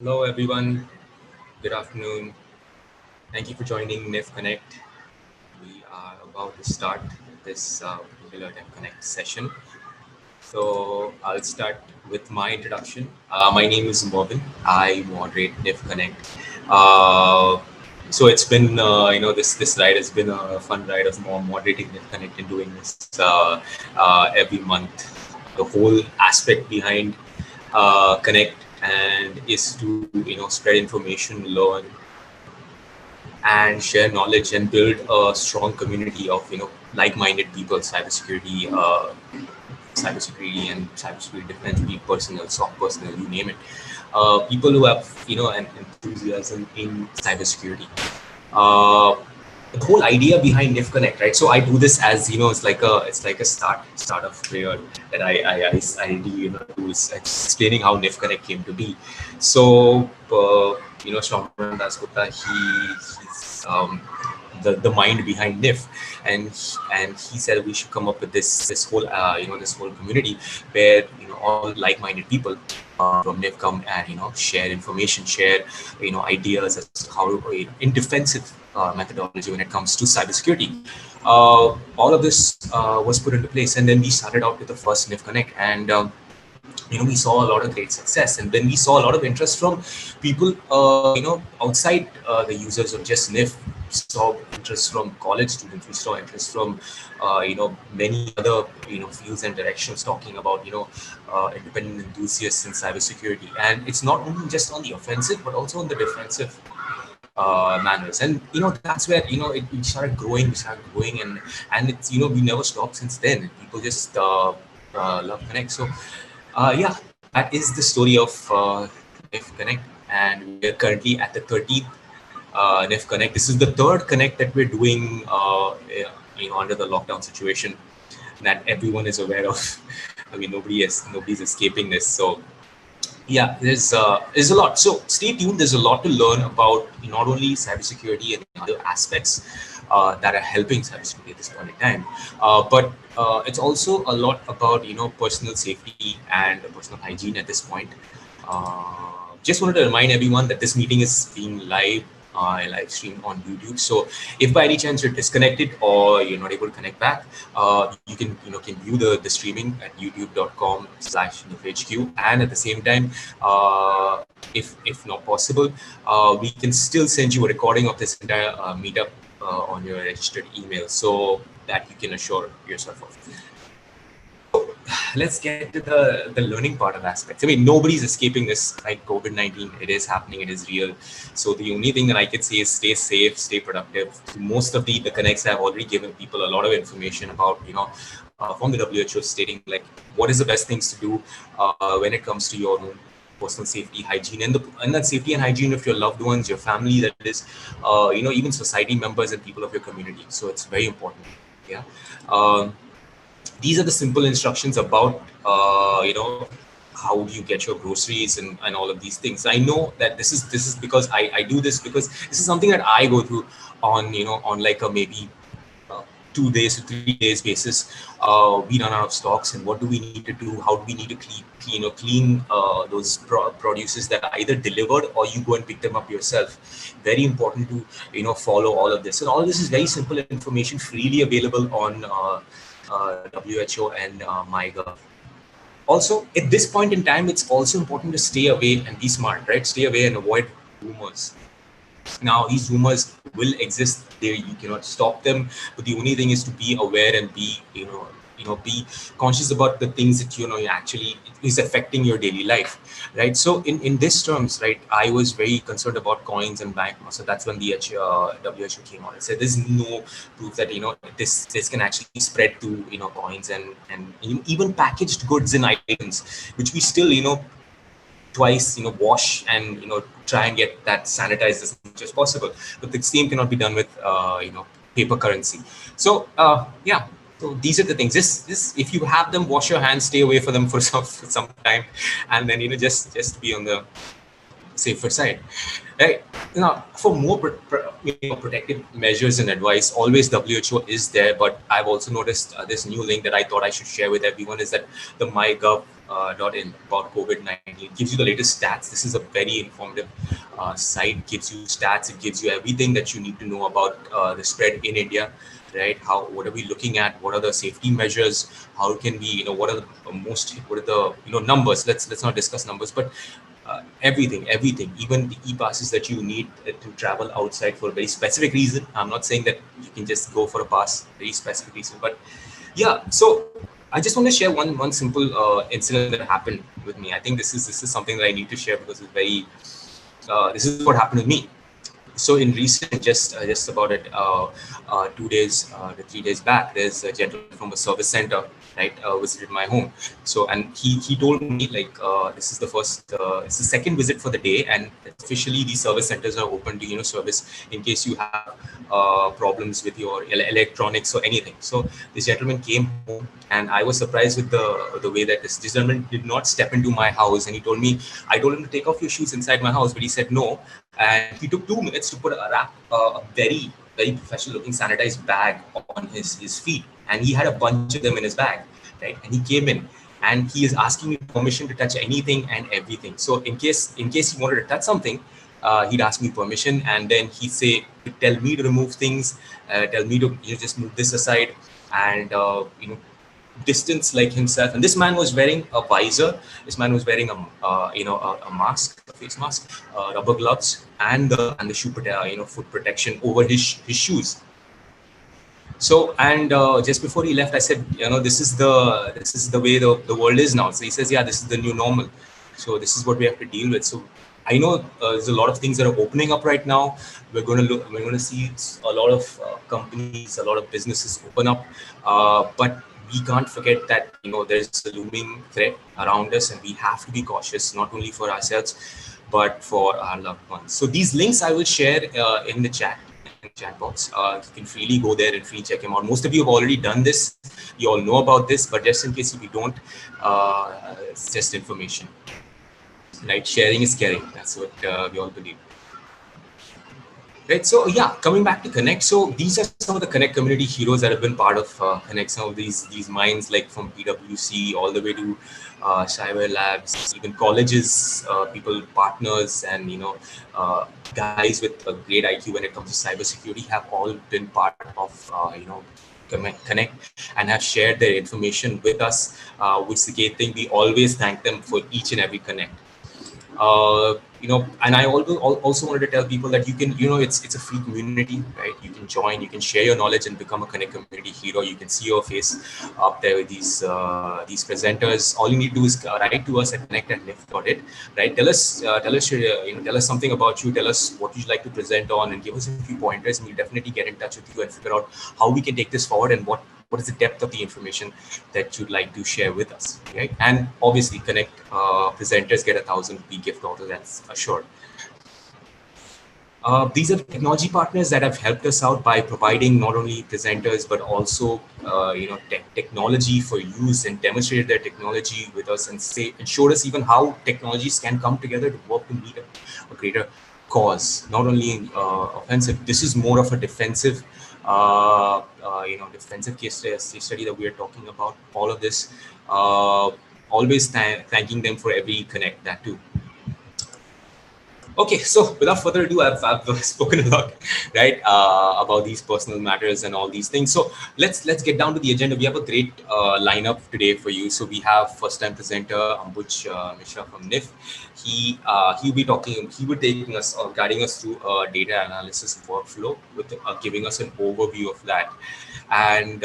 Hello, everyone. Good afternoon. Thank you for joining NIF Connect. We are about to start this particular NIF Connect session. So I'll start with my introduction. My name is Morgan. I moderate NIF Connect. Uh, so it's been, this ride has been a fun ride of more moderating NIF Connect and doing this every month. The whole aspect behind Connect and is to spread information, learn, and share knowledge and build a strong community of like-minded people, cybersecurity and cybersecurity defense, be personal, soft personal, you name it. People who have an enthusiasm in cybersecurity. Uh, the whole idea behind NIF Connect, right? So I do this as it's like a startup prayer that I do do is explaining how NIF Connect came to be. So Shravan Dasgupta, he's the mind behind NIF, and he said we should come up with this whole this whole community where all like-minded people from NIF come and share information, share ideas as to how in defensive methodology when it comes to cybersecurity. All of this was put into place, and then we started out with the first NIF Connect, and we saw a lot of great success, and then we saw a lot of interest from people outside the users of just NIF. Saw interest from college students. We saw interest from many other fields and directions, talking about independent enthusiasts in cybersecurity. And it's not only just on the offensive but also on the defensive manners. And that's where it started growing. We started growing, and it's we never stopped since then. People just love Connect. So yeah, that is the story of NIF Connect, and we are currently at the 13th NIF Connect. This is the third Connect that we're doing under the lockdown situation that everyone is aware of. I mean, nobody's escaping this. So yeah, there's a lot. So stay tuned. There's a lot to learn about not only cybersecurity and other aspects that are helping cybersecurity at this point in time, but it's also a lot about personal safety and personal hygiene at this point. Just wanted to remind everyone that this meeting is being live streamed on YouTube. So if by any chance you're disconnected or you're not able to connect back, you can view the streaming at youtube.com/NIFHQ, and at the same time, if not possible, we can still send you a recording of this entire meetup on your registered email, so that you can assure yourself of. Let's get to the learning part of aspects. I mean, nobody's escaping this, right? COVID-19, it is happening, it is real. So the only thing that I could say is stay safe, stay productive. Most of the connects have already given people a lot of information about, from the WHO, stating like what is the best things to do when it comes to your own personal safety, hygiene, and that safety and hygiene of your loved ones, your family, that is, even society members and people of your community. So it's very important. Yeah. These are the simple instructions about how do you get your groceries and all of these things. I know that this is because I do this because this is something that I go through on like a maybe 2 days to 3 days basis. We run out of stocks, and what do we need to do? How do we need to clean those produces that are either delivered or you go and pick them up yourself. Very important to follow all of this, and all of this is very simple information, freely available on WHO and MyGov. Also, at this point in time, it's also important to stay away and be smart, right? Stay away and avoid rumors. Now, these rumors will exist. You cannot stop them, but the only thing is to be aware and be be conscious about the things that actually is affecting your daily life, right? So in this terms, right, I was very concerned about coins and bank. So that's when the WHO came out and said there's no proof that this can actually spread to coins and even packaged goods and items, which we still twice wash and try and get that sanitized as much as possible, but the same cannot be done with paper currency. So yeah, so these are the things. This if you have them, wash your hands, stay away from them for some time, and then just be on the safer side, right? Now, for more protective measures and advice, always WHO is there. But I've also noticed this new link that I thought I should share with everyone is that the MyGov .in about COVID-19. It gives you the latest stats. This is a very informative site. Gives you stats. It gives you everything that you need to know about the spread in India, right? What are we looking at? What are the safety measures? How can we, what are the what are the, numbers? Let's not discuss numbers, but everything, even the e-passes that you need to travel outside for a very specific reason. I'm not saying that you can just go for a pass, very specific reason, but yeah. So I just want to share one simple incident that happened with me. I think this is something that I need to share because it's very. This is what happened with me. So in recent, just about it, 2 days, 3 days back, there's a gentleman from a service center, right, visited my home. So, and he told me like it's the second visit for the day, and officially these service centers are open to service in case you have problems with your electronics or anything. So this gentleman came home, and I was surprised with the way that this gentleman did not step into my house, and he told me, I told him to take off your shoes inside my house, but he said no. And he took 2 minutes to put a very professional looking sanitized bag on his feet, and he had a bunch of them in his bag, right? And he came in, and he is asking me permission to touch anything and everything. So in case he wanted to touch something, he'd ask me permission, and then he'd say, tell me to remove things, tell me to just move this aside, and distance like himself. And this man was wearing a visor. This man was wearing a mask, a face mask, rubber gloves, and the foot protection over his shoes. So, and just before he left, I said, this is the way the world is now. So he says, yeah, this is the new normal. So this is what we have to deal with. So I know there's a lot of things that are opening up right now. We're going to see a lot of companies, a lot of businesses open up, but we can't forget that there's a looming threat around us, and we have to be cautious, not only for ourselves but for our loved ones. So these links I will share in the chat box. You can freely go there and freely check them out. Most of you have already done this. You all know about this, but just in case if you don't, it's just information. Right? Sharing is caring. That's what we all believe. Right. So yeah, coming back to Connect. So these are some of the Connect community heroes that have been part of Connect. Some of these minds, like from PwC all the way to Cyber Labs, even colleges, people, partners, and guys with a great IQ when it comes to cybersecurity have all been part of Connect and have shared their information with us, which is the great thing. We always thank them for each and every Connect. And I also wanted to tell people that you can, it's a free community, right? You can join, you can share your knowledge and become a Connect community hero. You can see your face up there with these presenters. All you need to do is write to us at connect@nif.it, right? Tell us something about you. Tell us what you'd like to present on, and give us a few pointers, and we'll definitely get in touch with you and figure out how we can take this forward and what is the depth of the information that you'd like to share with us, right? And obviously, Connect presenters get 1,000 rupee gift order, that's assured. These are the technology partners that have helped us out by providing not only presenters but also technology for use, and demonstrated their technology with us, and showed us even how technologies can come together to work to meet a greater cause. Not only offensive, this is more of a defensive defensive case study that we are talking about. All of this, always thanking them for every Connect, that too. Okay, so without further ado, I've spoken a lot, right, about these personal matters and all these things. So let's get down to the agenda. We have a great lineup today for you. So we have first-time presenter Ambuj Mishra from NIF. He'll be taking us or guiding us through a data analysis workflow with giving us an overview of that, and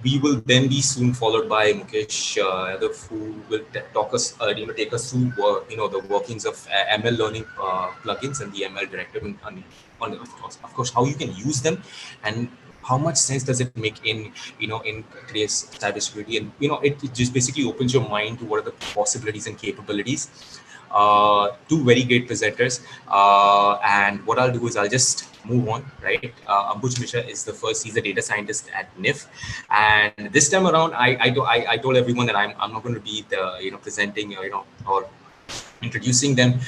we will then be soon followed by Mukesh Yadav, who will take us through the workings of ML learning plugins and the ML directive, and of course how you can use them, and how much sense does it make in today's cybersecurity. And it just basically opens your mind to what are the possibilities and capabilities. Two very great presenters, and what I'll do is I'll just move on, right? Ambuj Mishra is the first. He's a data scientist at NIF, and this time around, I told everyone that I'm not going to be the presenting or introducing them.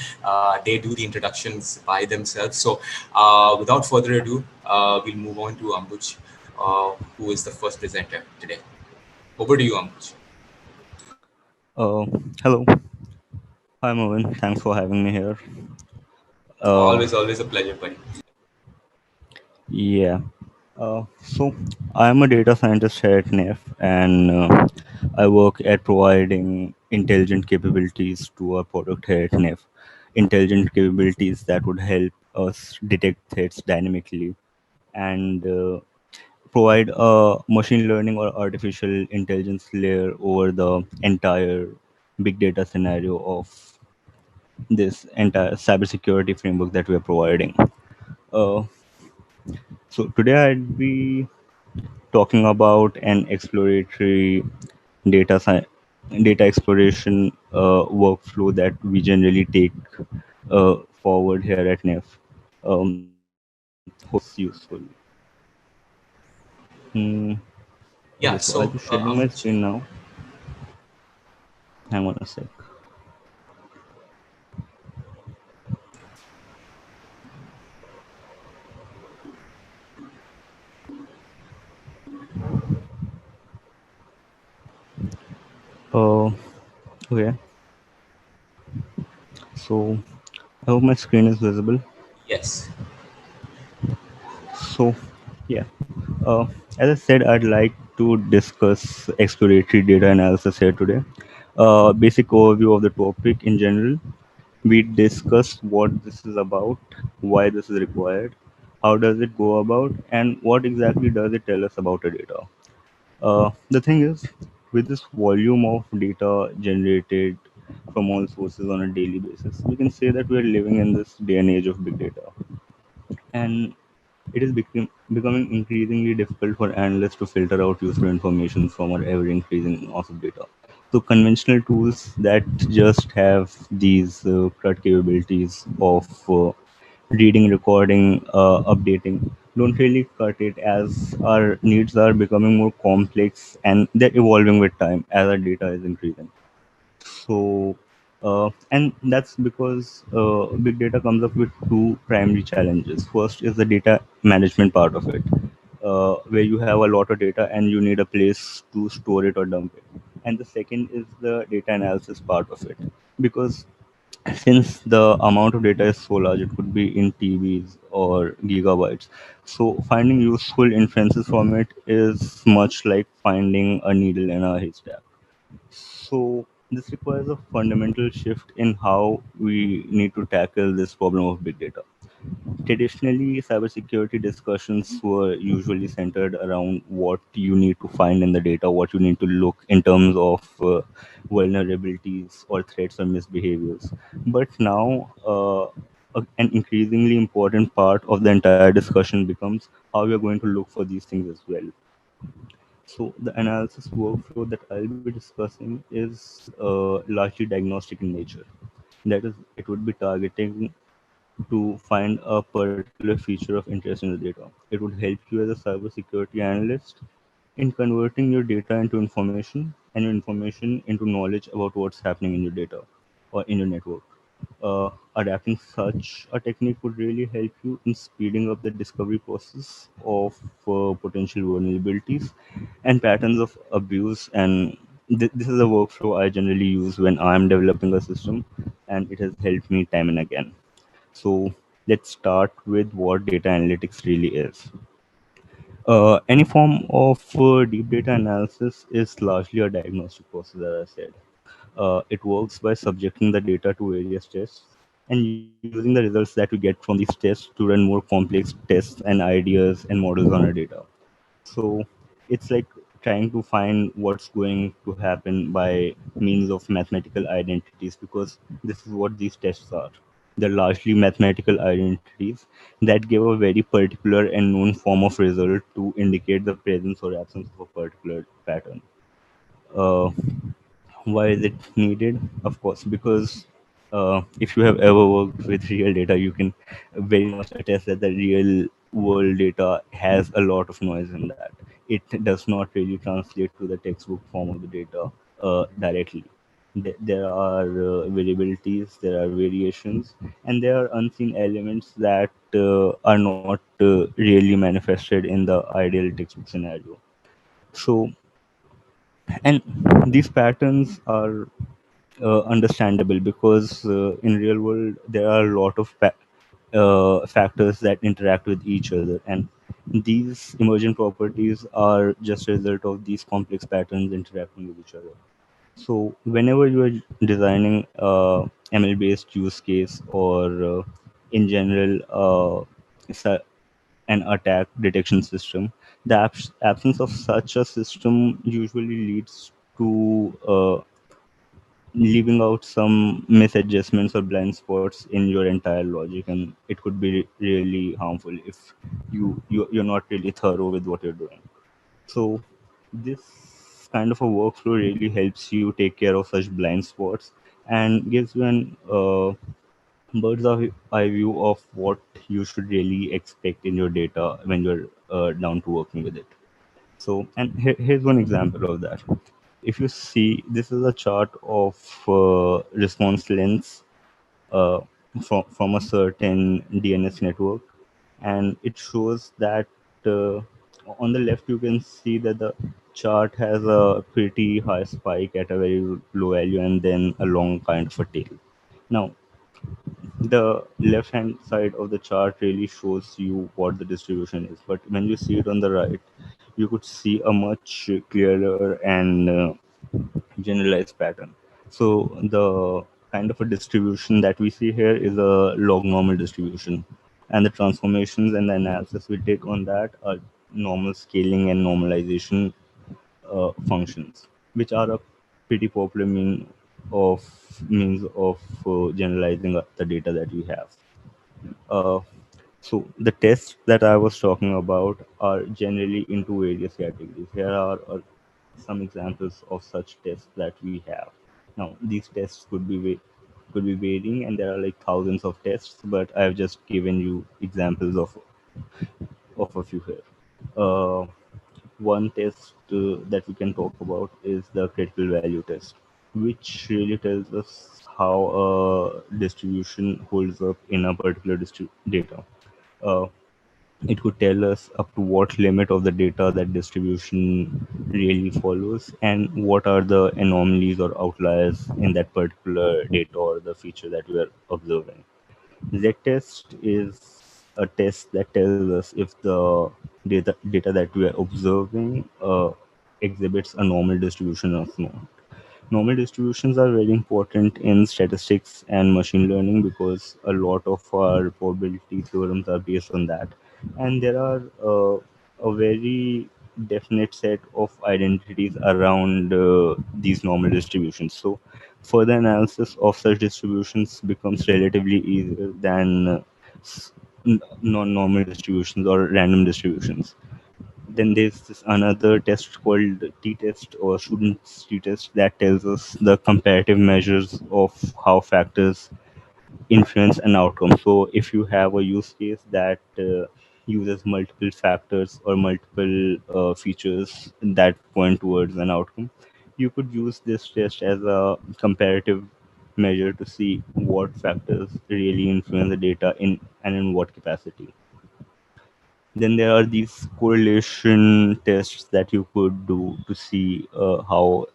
They do the introductions by themselves. So without further ado, we'll move on to Ambuj, who is the first presenter today. Over to you, Ambuj. Uh, Hello. Hi, Mohan. Thanks for having me here. Uh, Always a pleasure, buddy. yeah. So, I'm a data scientist here at NEF, and I work at providing intelligent capabilities to our product here at NEF. Intelligent capabilities that would help us detect threats dynamically and provide a machine learning or artificial intelligence layer over the entire big data scenario of this entire cybersecurity framework that we are providing. Uh, so today I'd be talking about an exploratory data sci- data exploration workflow that we generally take forward here at NEF. Hope this is useful. Hmm. Yeah. Okay, so I'll So be sharing my screen now. Hang on a sec. Uh, okay, so I hope my screen is visible. yes, So, yeah. As I said, I'd like to discuss exploratory data analysis here today. Basic overview of the topic in general. We discuss what this is about, why this is required, how does it go about, and what exactly does it tell us about a data. The thing is, with this volume of data generated from all sources on a daily basis, we can say that we are living in this day and age of big data. And it is becoming increasingly difficult for analysts to filter out useful information from our ever increasing amount of data. So, conventional tools that just have these CRUD capabilities of reading, recording, updating don't really cut it, as our needs are becoming more complex and they're evolving with time as our data is increasing. So, and that's because big data comes up with two primary challenges. First is the data management part of it, where you have a lot of data and you need a place to store it or dump it. And the second is the data analysis part of it, because since the amount of data is so large, it could be in TBs or gigabytes. So finding useful inferences from it is much like finding a needle in a haystack. So this requires a fundamental shift in how we need to tackle this problem of big data. Traditionally, cybersecurity discussions were usually centered around what you need to find in the data, what you need to look in terms of vulnerabilities or threats or misbehaviors. But now, an increasingly important part of the entire discussion becomes how we are going to look for these things as well. So the analysis workflow that I'll be discussing is largely diagnostic in nature. That is, it would be targeting to find a particular feature of interest in the data. It would help you as a cybersecurity analyst in converting your data into information and your information into knowledge about what's happening in your data or in your network. Adapting such a technique would really help you in speeding up the discovery process of potential vulnerabilities and patterns of abuse. And this is a workflow I generally use when I'm developing a system, and it has helped me time and again. So let's start with what data analytics really is. Any form of deep data analysis is largely a diagnostic process, as I said. It works by subjecting the data to various tests and using the results that we get from these tests to run more complex tests and ideas and models on our data. So it's like trying to find what's going to happen by means of mathematical identities, because this is what these tests are. They're largely mathematical identities that give a very particular and known form of result to indicate the presence or absence of a particular pattern. Uh, why is it needed? Of course, because if you have ever worked with real data, you can very much attest that the real world data has a lot of noise in that. It does not really translate to the textbook form of the data directly. There are variabilities, there are variations, and there are unseen elements that are not really manifested in the ideal textbook scenario. So And these patterns are understandable because in real world there are a lot of factors that interact with each other, and these emergent properties are just a result of these complex patterns interacting with each other. So whenever you are designing ML based use case, or in general an attack detection system, the absence of such a system usually leads to leaving out some misadjustments or blind spots in your entire logic, and it could be really harmful if you're not really thorough with what you're doing. So this kind of a workflow really helps you take care of such blind spots and gives you an bird's eye view of what you should really expect in your data when you're down to working with it. So, and here's one example of that. If you see, this is a chart of response lengths uh, from a certain DNS network, and it shows that uh, on the left you can see that the chart has a pretty high spike at a very low value and then a long kind of a tail. Now, the left hand side of the chart really shows you what the distribution is, but when you see it on the right, you could see a much clearer and generalized pattern. So the kind of a distribution that we see here is a log normal distribution, and the transformations and the analysis we take on that are normal scaling and normalization functions, which are a pretty popular means of generalizing the data that we have. Uh, so the tests that I was talking about are generally into various categories. Here are some examples of such tests that we have. Now these tests could be varying, and there are like thousands of tests, but I've just given you examples of a few here. Uh, One test that we can talk about is the critical value test, which really tells us how a distribution holds up in a particular data. Uh, it could tell us up to what limit of the data that distribution really follows, and what are the anomalies or outliers in that particular data or the feature that we are observing. Z-test is a test that tells us if the data that we are observing exhibits a normal distribution or not. Normal distributions are very important in statistics and machine learning because a lot of our probability theorems are based on that, and there are a very definite set of identities around these normal distributions. So further analysis of such distributions becomes relatively easier than non-normal distributions or random distributions. Then there's this another test called t-test or student's t-test that tells us the comparative measures of how factors influence an outcome. So if you have a use case that uses multiple factors or multiple features that point towards an outcome, you could use this test as a comparative measure to see what factors really influence the data in and in what capacity. Then there are these correlation tests that you could do to see how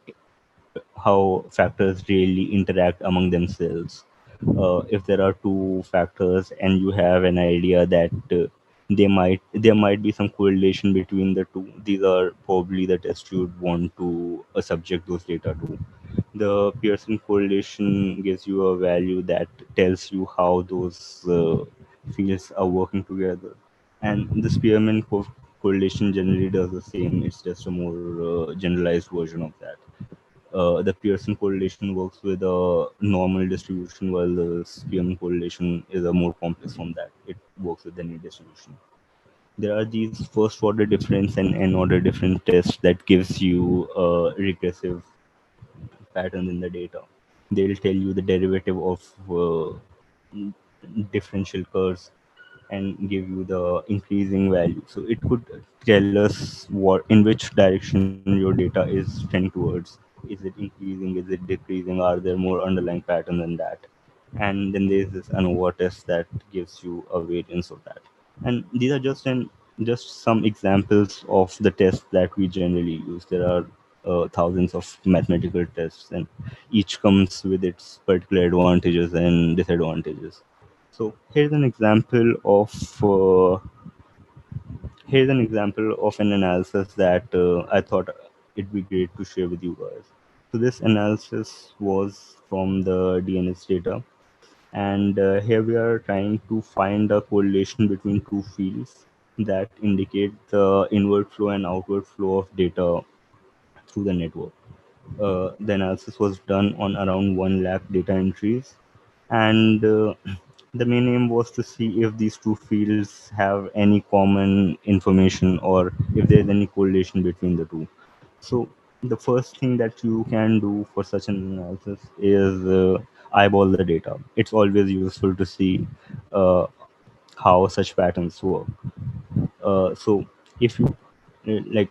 factors really interact among themselves. If there are two factors and you have an idea that there might be some correlation between the two, these are probably the tests you would want to subject those data to. The Pearson correlation gives you a value that tells you how those fields are working together, and the Spearman correlation generally does the same. It's just a more generalized version of that. The Pearson correlation works with a normal distribution, while the Spearman correlation is a more complex from that. It works with any distribution. There are these first order difference and n order difference tests that gives you regressive patterns in the data. They'll tell you the derivative of differential curves and give you the increasing value. So it could tell us what in which direction your data is trending towards. Is it increasing? Is it decreasing? Are there more underlying patterns than that? And then there's this ANOVA test that gives you a variance of that. And these are just some examples of the tests that we generally use. There are thousands of mathematical tests, and each comes with its particular advantages and disadvantages. So here's an example of an analysis that I thought it'd be great to share with you guys. So this analysis was from the DNS data, and here we are trying to find a correlation between two fields that indicate the inward flow and outward flow of data through the network. The analysis was done on around 1 lakh data entries, and the main aim was to see if these two fields have any common information or if there is any correlation between the two. So the first thing that you can do for such an analysis is eyeball the data. It's always useful to see uh, how such patterns work. So if you like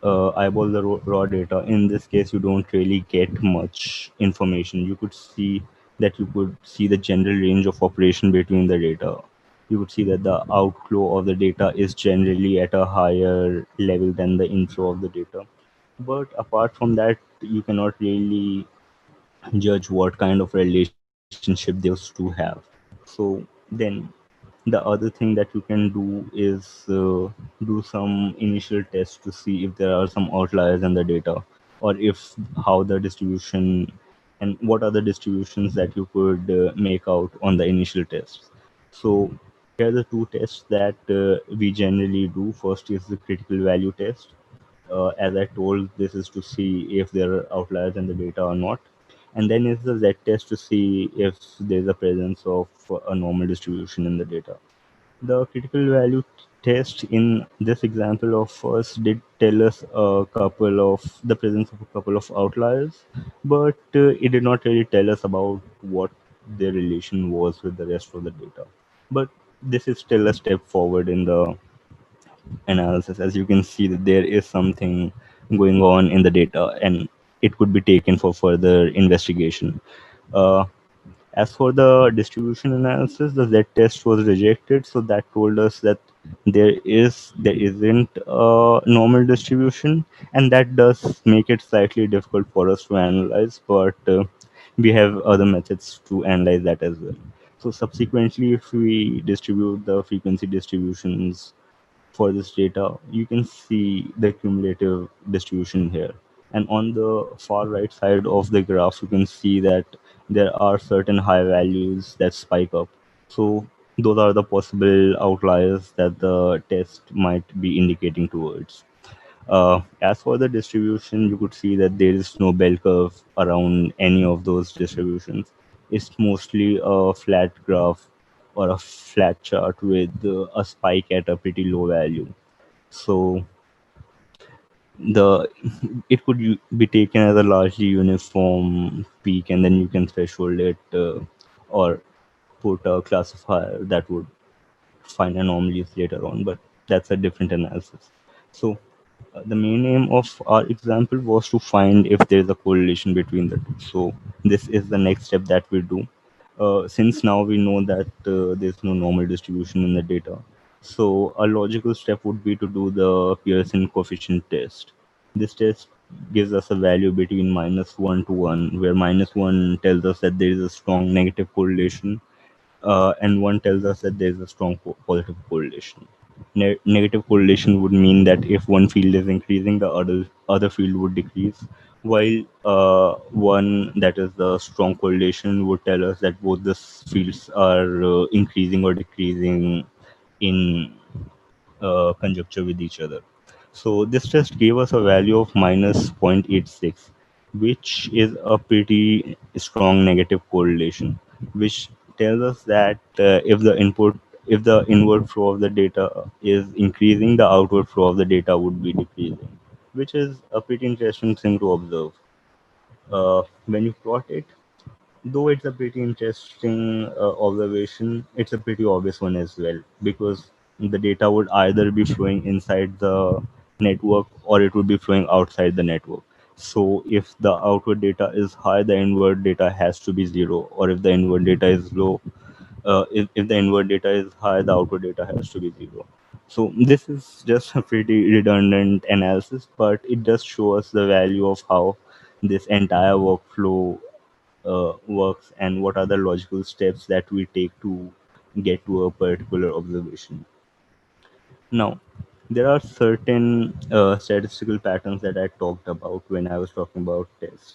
eyeball the raw data, in this case you don't really get much information. You could see that you could see the general range of operation between the data. You could see that the outflow of the data is generally at a higher level than the inflow of the data. But apart from that, you cannot really judge what kind of relationship those two have. So then the other thing that you can do is do some initial tests to see if there are some outliers in the data, or if how the distribution and what are the distributions that you could make out on the initial tests. So here are the two tests that we generally do. First is the critical value test. As I told, this is to see if there are outliers in the data or not. And then is the Z test to see if there is a presence of a normal distribution in the data. The critical value test in this example of us did tell us a couple of the presence of a couple of outliers, but it did not really tell us about what their relation was with the rest of the data. But this is still a step forward in the analysis. As you can see that there is something going on in the data, and it could be taken for further investigation. uh, as for the distribution analysis, the Z test was rejected, so that told us that there isn't a normal distribution, and that does make it slightly difficult for us to analyze. But we have other methods to analyze that as well. So subsequently, if we distribute the frequency distributions for this data, you can see the cumulative distribution here. And on the far right side of the graph, you can see that there are certain high values that spike up. So those are the possible outliers that the test might be indicating towards. As for the distribution, you could see that there is no bell curve around any of those distributions. It's mostly a flat graph or a flat chart with a spike at a pretty low value. So the it could be taken as a largely uniform peak, and then you can threshold it or put a classifier that would find anomalies later on, but that's a different analysis. So the main aim of our example was to find if there is a correlation between the two. So this is the next step that we do. Since now we know that there's no normal distribution in the data, so a logical step would be to do the Pearson coefficient test. This test gives us a value between -1 to 1, where -1 tells us that there is a strong negative correlation, and one tells us that there is a strong positive correlation. Negative correlation would mean that if one field is increasing, the other field would decrease, while one that is the strong correlation would tell us that both the fields are increasing or decreasing in conjecture with each other. So this test gave us a value of minus 0.86, which is a pretty strong negative correlation, which tells us that if the inward flow of the data is increasing, the outward flow of the data would be decreasing, which is a pretty interesting thing to observe. When you plot it, though it's a pretty interesting observation, it's a pretty obvious one as well, because the data would either be flowing inside the network or it would be flowing outside the network. So if the outward data is high, the inward data has to be zero, or if the inward data is low, If the inward data is high, the outward data has to be zero. So this is just a pretty redundant analysis, but it does show us the value of how this entire workflow works and what are the logical steps that we take to get to a particular observation. Now, there are certain statistical patterns that I talked about when I was talking about tests.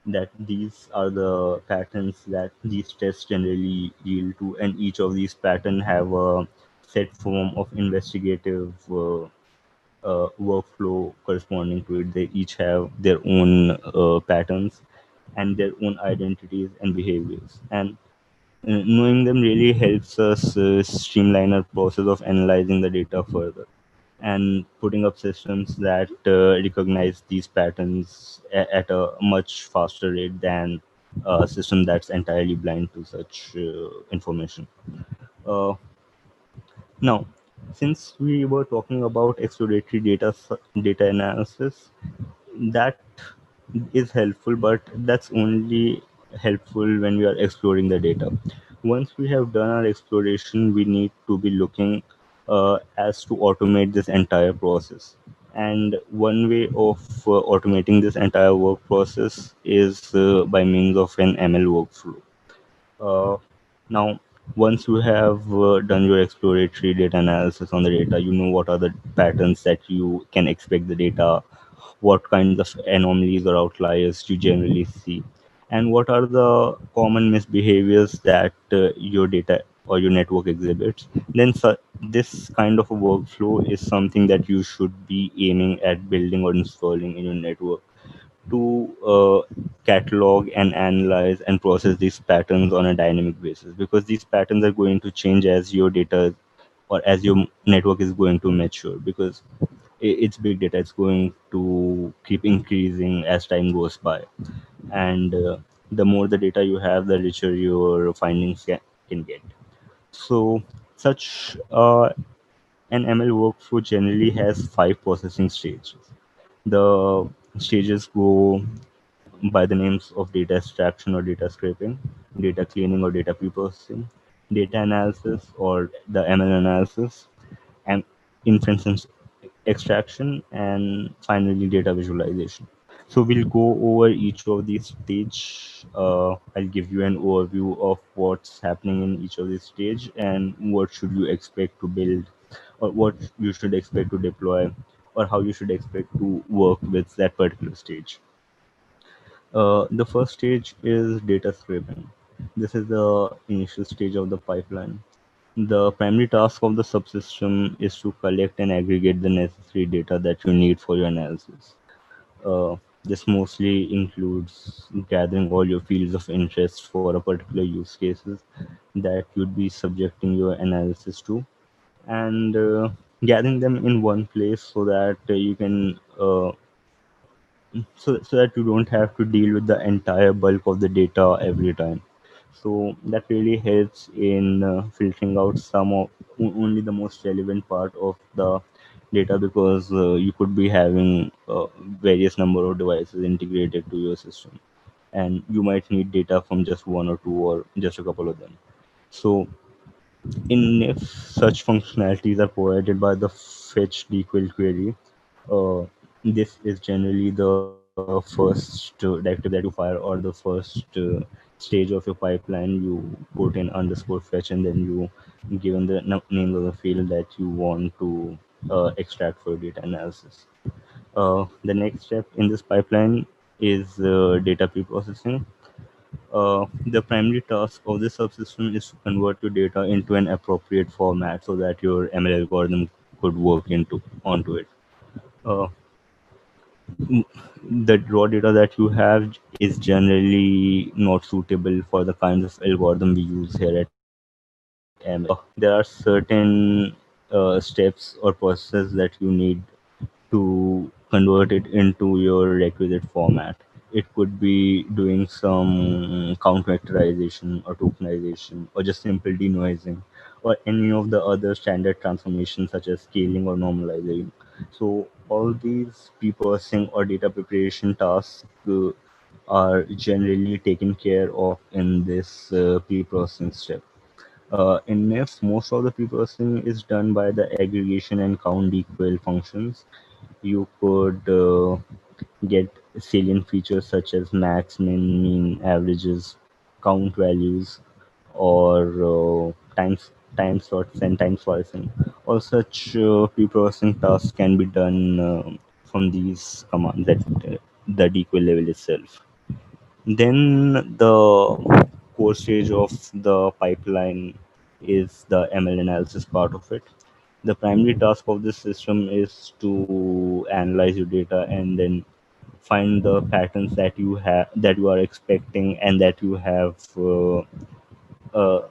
That these are the patterns that these tests generally yield to, and each of these patterns have a set form of investigative workflow corresponding to it. They each have their own patterns and their own identities and behaviors. And knowing them really helps us streamline our process of analyzing the data further and putting up systems that recognize these patterns at a much faster rate than a system that's entirely blind to such information. Uh, Now, since we were talking about exploratory data analysis, that is helpful, but that's only helpful when we are exploring the data. Once we have done our exploration, we need to be looking as to automate this entire process. And one way of automating this entire work process is by means of an ML workflow. Uh, Now, once you have done your exploratory data analysis on the data, you know what are the patterns that you can expect the data, what kinds of anomalies or outliers you generally see, and what are the common misbehaviors that your data or your network exhibits. Then, this kind of a workflow is something that you should be aiming at building or installing in your network to catalog and analyze and process these patterns on a dynamic basis, because these patterns are going to change as your data or as your network is going to mature, because it's big data. It's going to keep increasing as time goes by, and the more the data you have, the richer your findings can get. So such an ML workflow generally has five processing stages. The stages go by the names of data extraction or data scraping, data cleaning or data preprocessing, data analysis or the ML analysis, and inference and extraction, and finally data visualization. So we'll go over each of these stage. I'll give you an overview of what's happening in each of these stage and what should you expect to build, or what you should expect to deploy, or how you should expect to work with that particular stage. The first stage is data scraping. This is the initial stage of the pipeline. The primary task of the subsystem is to collect and aggregate the necessary data that you need for your analysis. This mostly includes gathering all your fields of interest for a particular use cases that you'd be subjecting your analysis to, and gathering them in one place so that you can so that you don't have to deal with the entire bulk of the data every time. So that really helps in filtering out some of only the most relevant part of the data, because you could be having various number of devices integrated to your system, and you might need data from just one or two or just a couple of them. So in if such functionalities are provided by the fetch dequel query, uh, this is generally the first directive that you fire, or the first stage of your pipeline. You put in underscore fetch, and then you given the name of the field that you want to extract for data analysis. The next step in this pipeline is data preprocessing. The primary task of this subsystem is to convert your data into an appropriate format so that your ML algorithm could work into onto it. Uh, the raw data that you have is generally not suitable for the kinds of algorithm we use here at ML. There are certain steps or processes that you need to convert it into your requisite format. It could be doing some count vectorization or tokenization or just simple denoising or any of the other standard transformations such as scaling or normalizing. So all these pre-processing or data preparation tasks are generally taken care of in this pre-processing step. In NIF, most of the pre-processing is done by the aggregation and count DQL functions. You could get salient features such as max, min, mean, averages, count values, or time slots and time slicing. All such pre-processing tasks can be done from these commands at the DQL level itself. Then the core stage of the pipeline is the ML analysis part of it. The primary task of this system is to analyze your data and then find the patterns that you are expecting and that you have uh,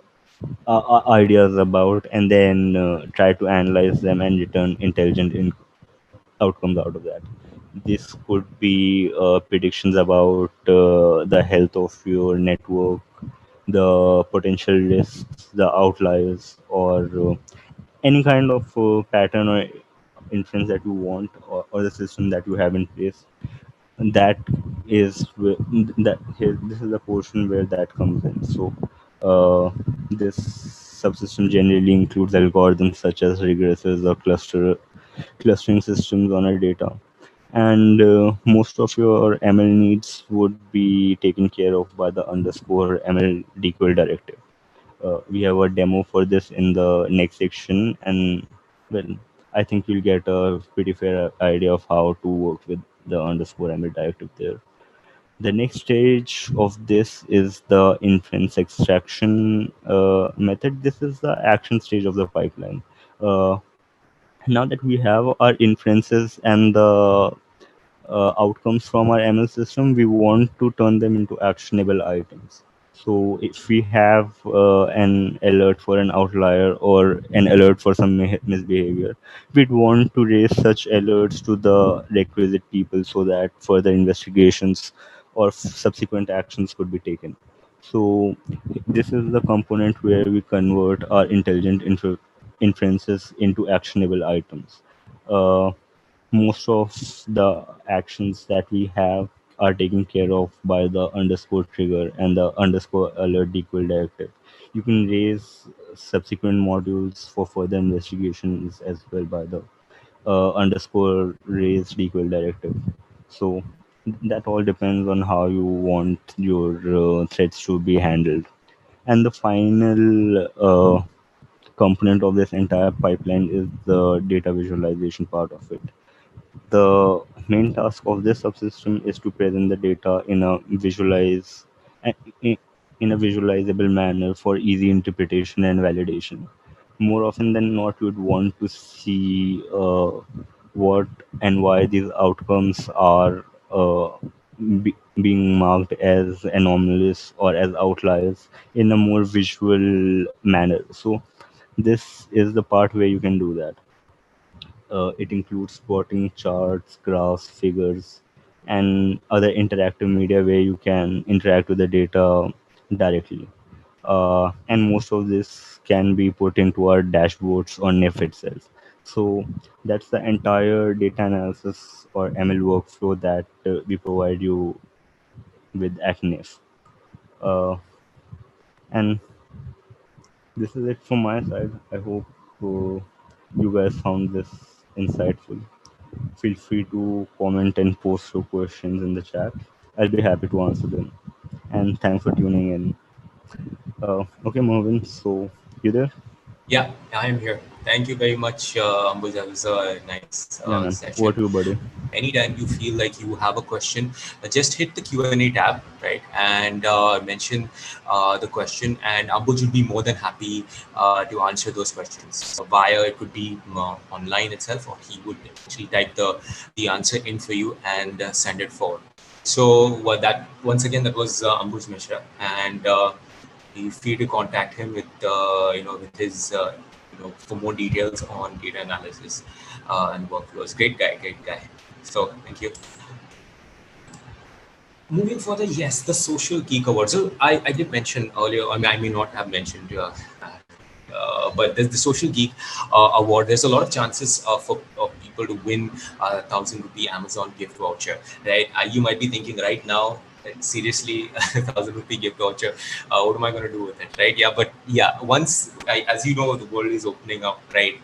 ideas about, and then try to analyze them and return intelligent outcomes out of that. This could be predictions about the health of your network, the potential risks, the outliers, or any kind of pattern or inference that you want, or the system that you have in place. And that is that here, this is the portion where that comes in. So this subsystem generally includes algorithms such as regressors or clustering systems on our data, and most of your ML needs would be taken care of by the underscore ML dequal directive. We have a demo for this in the next section, and well, I think you'll get a pretty fair idea of how to work with the underscore ML directive there. The next stage of this is the inference extraction method. This is the action stage of the pipeline. Uh, Now that we have our inferences and the outcomes from our ML system, we want to turn them into actionable items. So if we have an alert for an outlier or an alert for some misbehavior, we'd want to raise such alerts to the requisite people so that further investigations or subsequent actions could be taken. So this is the component where we convert our intelligent inferences into actionable items. Uh, Most of the actions that we have are taken care of by the underscore trigger and the underscore alert equal directive. You can raise subsequent modules for further investigations as well by the underscore raised equal directive. So that all depends on how you want your threads to be handled. And the final component of this entire pipeline is the data visualization part of it. The main task of this subsystem is to present the data in a visualizable manner for easy interpretation and validation. More often than not, you'd want to see what and why these outcomes are being marked as anomalous or as outliers in a more visual manner. So this is the part where you can do that. It includes plotting charts, graphs, figures, and other interactive media where you can interact with the data directly. And most of this can be put into our dashboards on NIF itself. So that's the entire data analysis or ML workflow that we provide you with at NIF. Uh, and this is it from my side. I hope you guys found this insightful. Feel free to comment and post your questions in the chat. I'll be happy to answer them. And thanks for tuning in. Okay, Mervin, so you there? Yeah, I am here. Thank you very much, Ambuj. That was a nice Yeah, man. session. Over to you, buddy. Anytime you feel like you have a question, just hit the Q&A tab, right, and mention the question, and Ambuj would be more than happy to answer those questions via, it could be online itself, or he would actually type the answer in for you and send it forward. So that once again, that was Ambuj Mishra, and feel free to contact him with with his for more details on data analysis and workflows. Great guy. So thank you. Moving further, yes, the social geek award. So I did mention earlier, I may not have mentioned, but there's the social geek award. There's a lot of chances for people to win a 1,000 rupee Amazon gift voucher, right? You might be thinking right now, seriously, 1,000 rupee gift voucher. What am I going to do with it, right? Yeah, but yeah, once as you know, the world is opening up, right?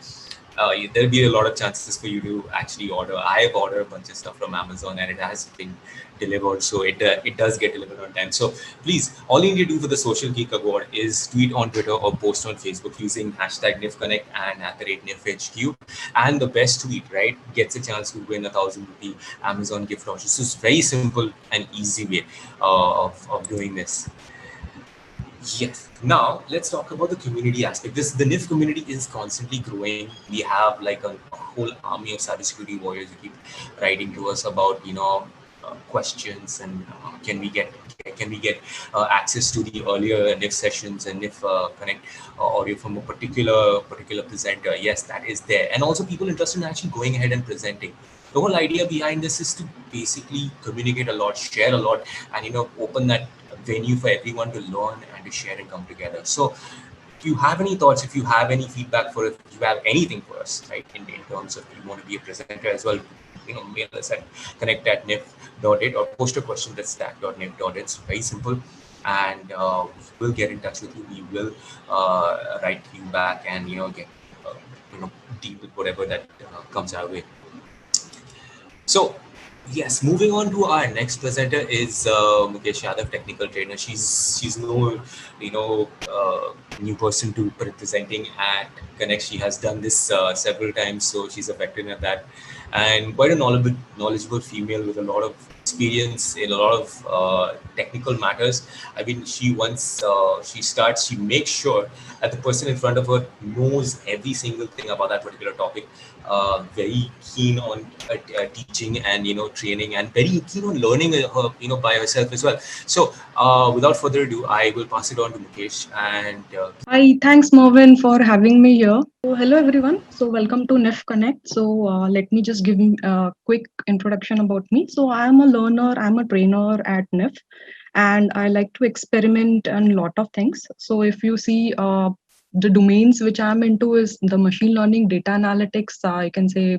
There'll be a lot of chances for you to actually order. I have ordered a bunch of stuff from Amazon, and it has been delivered, so it does get delivered on time. So please, all you need to do for the Social Geek Award is tweet on Twitter or post on Facebook using hashtag NIFConnect and @NIFHQ, and the best tweet, right, gets a chance to win 1,000 rupee Amazon gift voucher. So it's very simple and easy way of doing this. Yes. Now let's talk about the community aspect. The NIF community is constantly growing. We have like a whole army of cybersecurity warriors who keep writing to us about questions and can we get access to the earlier NIF sessions and NIF Connect audio from a particular presenter. Yes, that is there, and also people interested in actually going ahead and presenting. The whole idea behind this is to basically communicate a lot, share a lot, and open that venue for everyone to learn and to share and come together. So if you have any thoughts, if you have any feedback for it, if you have anything for us, right, in terms of you want to be a presenter as well, mail us at connect@nif.it or post a question at stack.nif.it. It's very simple, and we'll get in touch with you. We will write you back and get deal with whatever that comes our way. So yes, moving on to our next presenter is Mukesh Yadav, technical trainer. She's no new person to presenting at Connect. She has done this several times, so she's a veteran at that, and quite a knowledgeable female with a lot of experience in a lot of technical matters. I mean, once she starts, she makes sure that the person in front of her knows every single thing about that particular topic. Very keen on teaching and training, and very keen on learning her by herself as well. So without further ado, I will pass it on to Mukesh. And Hi, thanks Mervin for having me here. So hello everyone. So welcome to NIF Connect. So let me just give a quick introduction about me. So I am a learner, I'm a trainer at NIF, and I like to experiment on a lot of things. So if you see the domains which I'm into is the machine learning, data analytics, you can say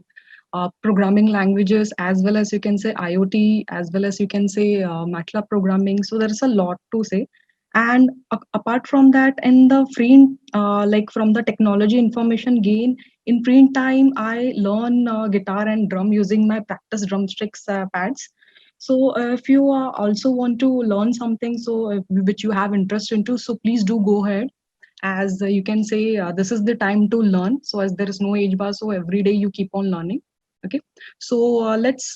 programming languages, as well as you can say IoT, as well as you can say MATLAB programming. So there's a lot to say. And apart from that, in the free like from the technology information gain in free time, I learn guitar and drum using my practice drumsticks pads. So if you also want to learn something, so which you have interest into, so please do go ahead. As you can say, this is the time to learn. So as there is no age bar, so every day you keep on learning. Okay, so let's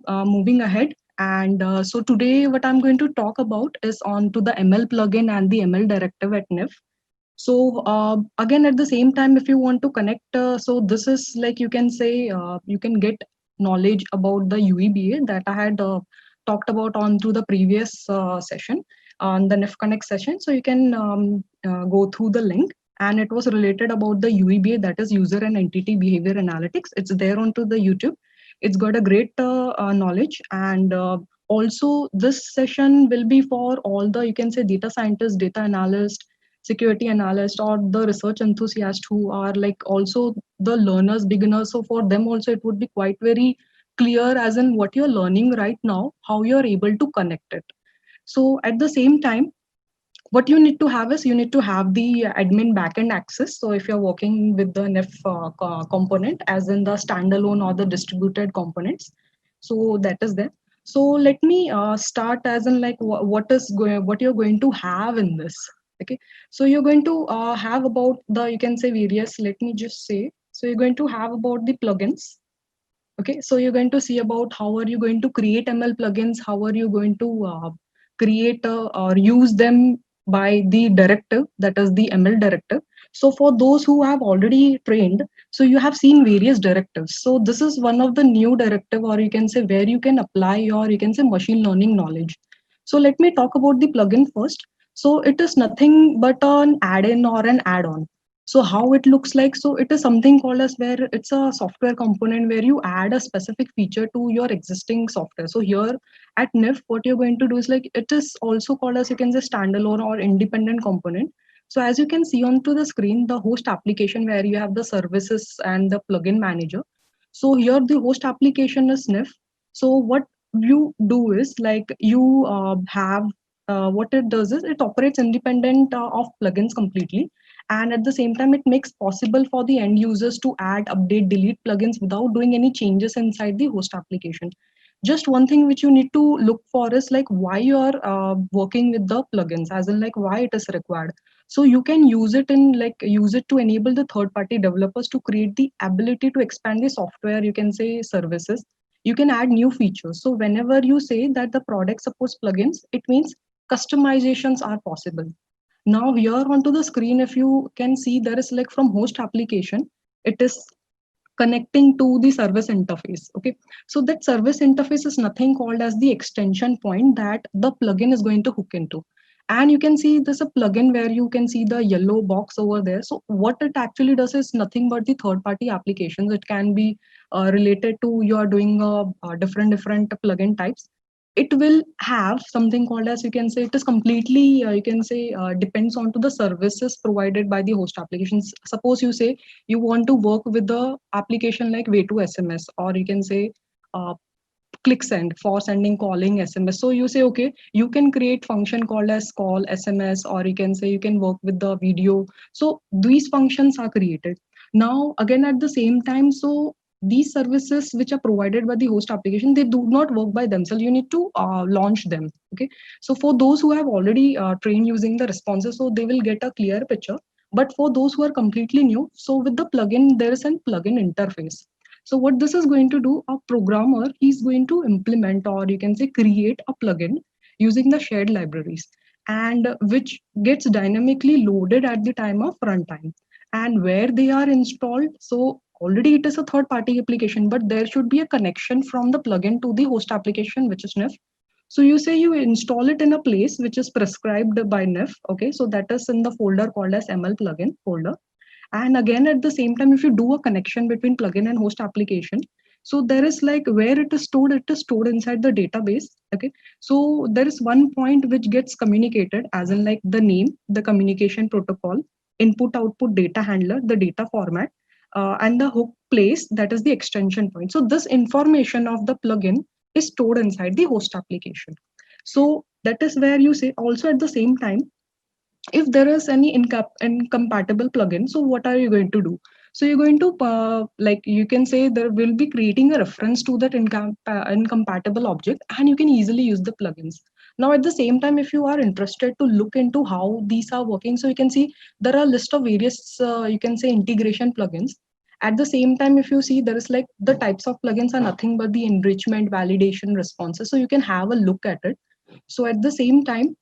moving ahead. And so today, what I'm going to talk about is on to the ML plugin and the ML directive at NIF. So again, at the same time, if you want to connect, so this is like you can say you can get knowledge about the UEBA that I had talked about on to the previous session on the NIF Connect session. So you can go through the link, and it was related about the UEBA, that is user and entity behavior analytics. It's there onto the YouTube. It's got a great knowledge, and also this session will be for all the you can say data scientists, data analysts, security analyst, or the research enthusiast who are like also the learners, beginners. So for them also it would be quite very clear as in what you're learning right now, how you're able to connect it. So at the same time, what you need to have is you need to have the admin backend access. So if you're working with the NIF component, as in the standalone or the distributed components, so that is there. So let me start as in like what you're going to have in this. Okay, so you're going to have about the you can say various. Let me just say. So you're going to have about the plugins. Okay, so you're going to see about how are you going to create ML plugins, how are you going to create or use them by the directive, that is the ML directive. So for those who have already trained, so you have seen various directives. So this is one of the new directive, or you can say where you can apply your you can say machine learning knowledge. So let me talk about the plugin first. So it is nothing but an add-in or an add-on. So how it looks like, so it is something called as where it's a software component where you add a specific feature to your existing software. So here at NIF, what you're going to do is like it is also called as you can say standalone or independent component. So as you can see onto the screen, the host application where you have the services and the plugin manager. So here the host application is NIF. So what you do is like you have what it does is it operates independent of plugins completely, and at the same time it makes possible for the end users to add, update, delete plugins without doing any changes inside the host application. Just one thing which you need to look for is like why you are working with the plugins, as in like why it is required. So you can use it in like use it to enable the third party developers to create the ability to expand the software, you can say services. You can add new features. So whenever you say that the product supports plugins, it means customizations are possible. Now here onto the screen, if you can see, there is like from host application, it is connecting to the service interface. Okay, so that service interface is nothing called as the extension point that the plugin is going to hook into. And you can see there's a plugin where you can see the yellow box over there. So what it actually does is nothing but the third party applications. It can be related to you are doing different plugin types. It will have something called as, you can say, it is completely you can say depends on to the services provided by the host applications. Suppose you say you want to work with the application like way to SMS, or you can say uh, click send for sending calling SMS. So you say okay, you can create function called as call SMS, or you can say you can work with the video. So these functions are created. Now again at the same time, so these services which are provided by the host application, they do not work by themselves. You need to launch them. Okay, so for those who have already trained using the responses, so they will get a clear picture. But for those who are completely new, so with the plugin, there is a plugin interface. So what this is going to do, a programmer is going to implement, or you can say create a plugin using the shared libraries, and which gets dynamically loaded at the time of runtime. And where they are installed, so already it is a third party application, but there should be a connection from the plugin to the host application, which is NIF. So you say you install it in a place which is prescribed by NIF. Okay, so that is in the folder called as ML plugin folder. And again at the same time, if you do a connection between plugin and host application, so there is like where it is stored inside the database. Okay, so there is one point which gets communicated, as in like the name, the communication protocol, input output data handler, the data format, and the hook place, that is the extension point. So this information of the plugin is stored inside the host application. So that is where you say also at the same time, if there is any incompatible plugin, so what are you going to do? So you're going to like you can say there will be creating a reference to that incompatible object, and you can easily use the plugins. Now at the same time, if you are interested to look into how these are working, so you can see there are a list of various you can say integration plugins. At the same time, if you see, there is like the types of plugins are nothing but the enrichment, validation, responses, so you can have a look at it. So at the same time,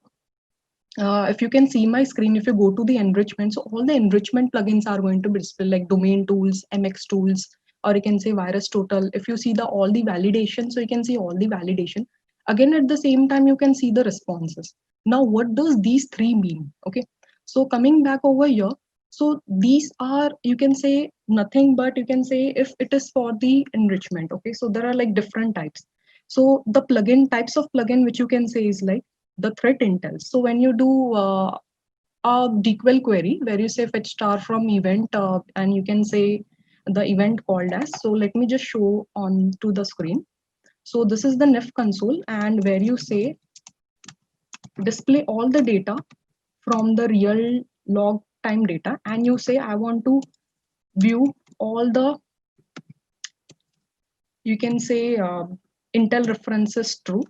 if you can see my screen, if you go to the enrichment, so all the enrichment plugins are going to be displayed, like domain tools, MX tools, or you can say VirusTotal. If you see the all the validation, so you can see all the validation. Again, at the same time, you can see the responses. Now, what does these three mean? Okay, so coming back over here, so these are, you can say, nothing but you can say if it is for the enrichment. Okay, so there are like different types. So the plugin types of plugin which you can say is like the threat intel. So when you do a DQL query where you say fetch star from event, and you can say the event called as, so let me just show on to the screen. So this is the NIF console, and where you say display all the data from the real log time data, and you say I want to view all the, you can say intel references true.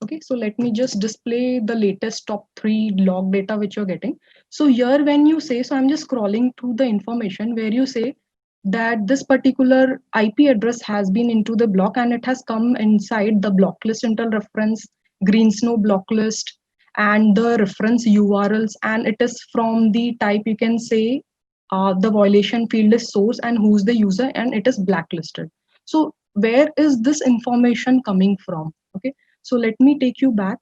Okay, so let me just display the latest top 3 log data which you're getting. So here when you say, so I'm just scrolling through the information where you say that this particular IP address has been into the block, and it has come inside the block list intel reference, green snow block list, and the reference URLs, and it is from the type, you can say the violation field is source and who's the user, and it is blacklisted. So where is this information coming from? Okay, so let me take you back.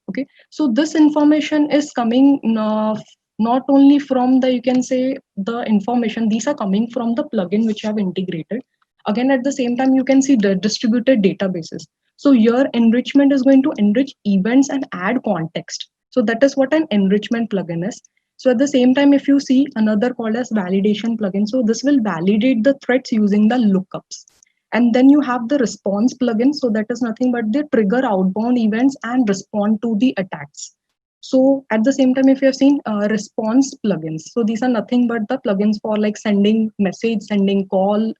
Okay, so this information is coming not only from the, you can say the information, these are coming from the plugin which you have integrated. Again at the same time, you can see the distributed databases. So your enrichment is going to enrich events and add context. So that is what an enrichment plugin is. So at the same time, if you see another called as validation plugin, so this will validate the threats using the lookups. And then you have the response plugin. So that is nothing but they trigger outbound events and respond to the attacks. So at the same time, if you have seen response plugins, so these are nothing but the plugins for like sending message, sending call,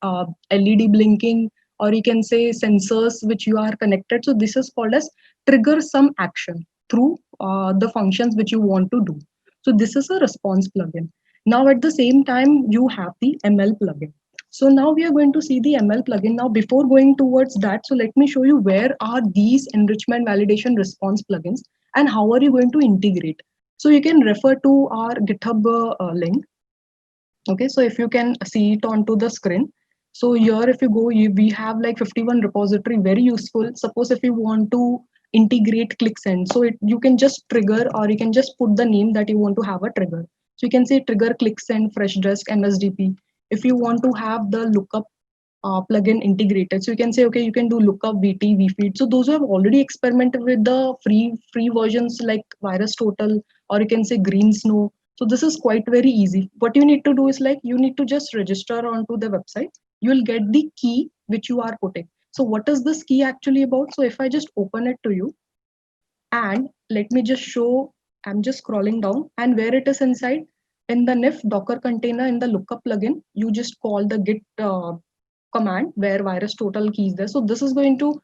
LED blinking, or you can say sensors which you are connected. So this is called as trigger some action through the functions which you want to do. So this is a response plugin. Now at the same time, you have the ML plugin. So now we are going to see the ML plugin. Now before going towards that, so let me show you where are these enrichment validation response plugins and how are you going to integrate. So you can refer to our GitHub link. Okay, so if you can see it onto the screen. So here if you go, we have like 51 repository, very useful. Suppose if you want to integrate ClickSend, so you can just trigger or you can just put the name that you want to have a trigger. So you can say trigger ClickSend, Freshdesk, MSDP. If you want to have the lookup plugin integrated, so you can say, okay, you can do lookup, VT, VFeed. So those who have already experimented with the free versions like VirusTotal, or you can say Green Snow. So this is quite very easy. What you need to do is like you need to just register onto the website. You'll get the key which you are putting. So what is this key actually about? So if I just open it to you, and let me just show, I'm just scrolling down, and where it is inside in the NIF Docker container in the lookup plugin, you just call the git command where VirusTotal key is there. So this is going to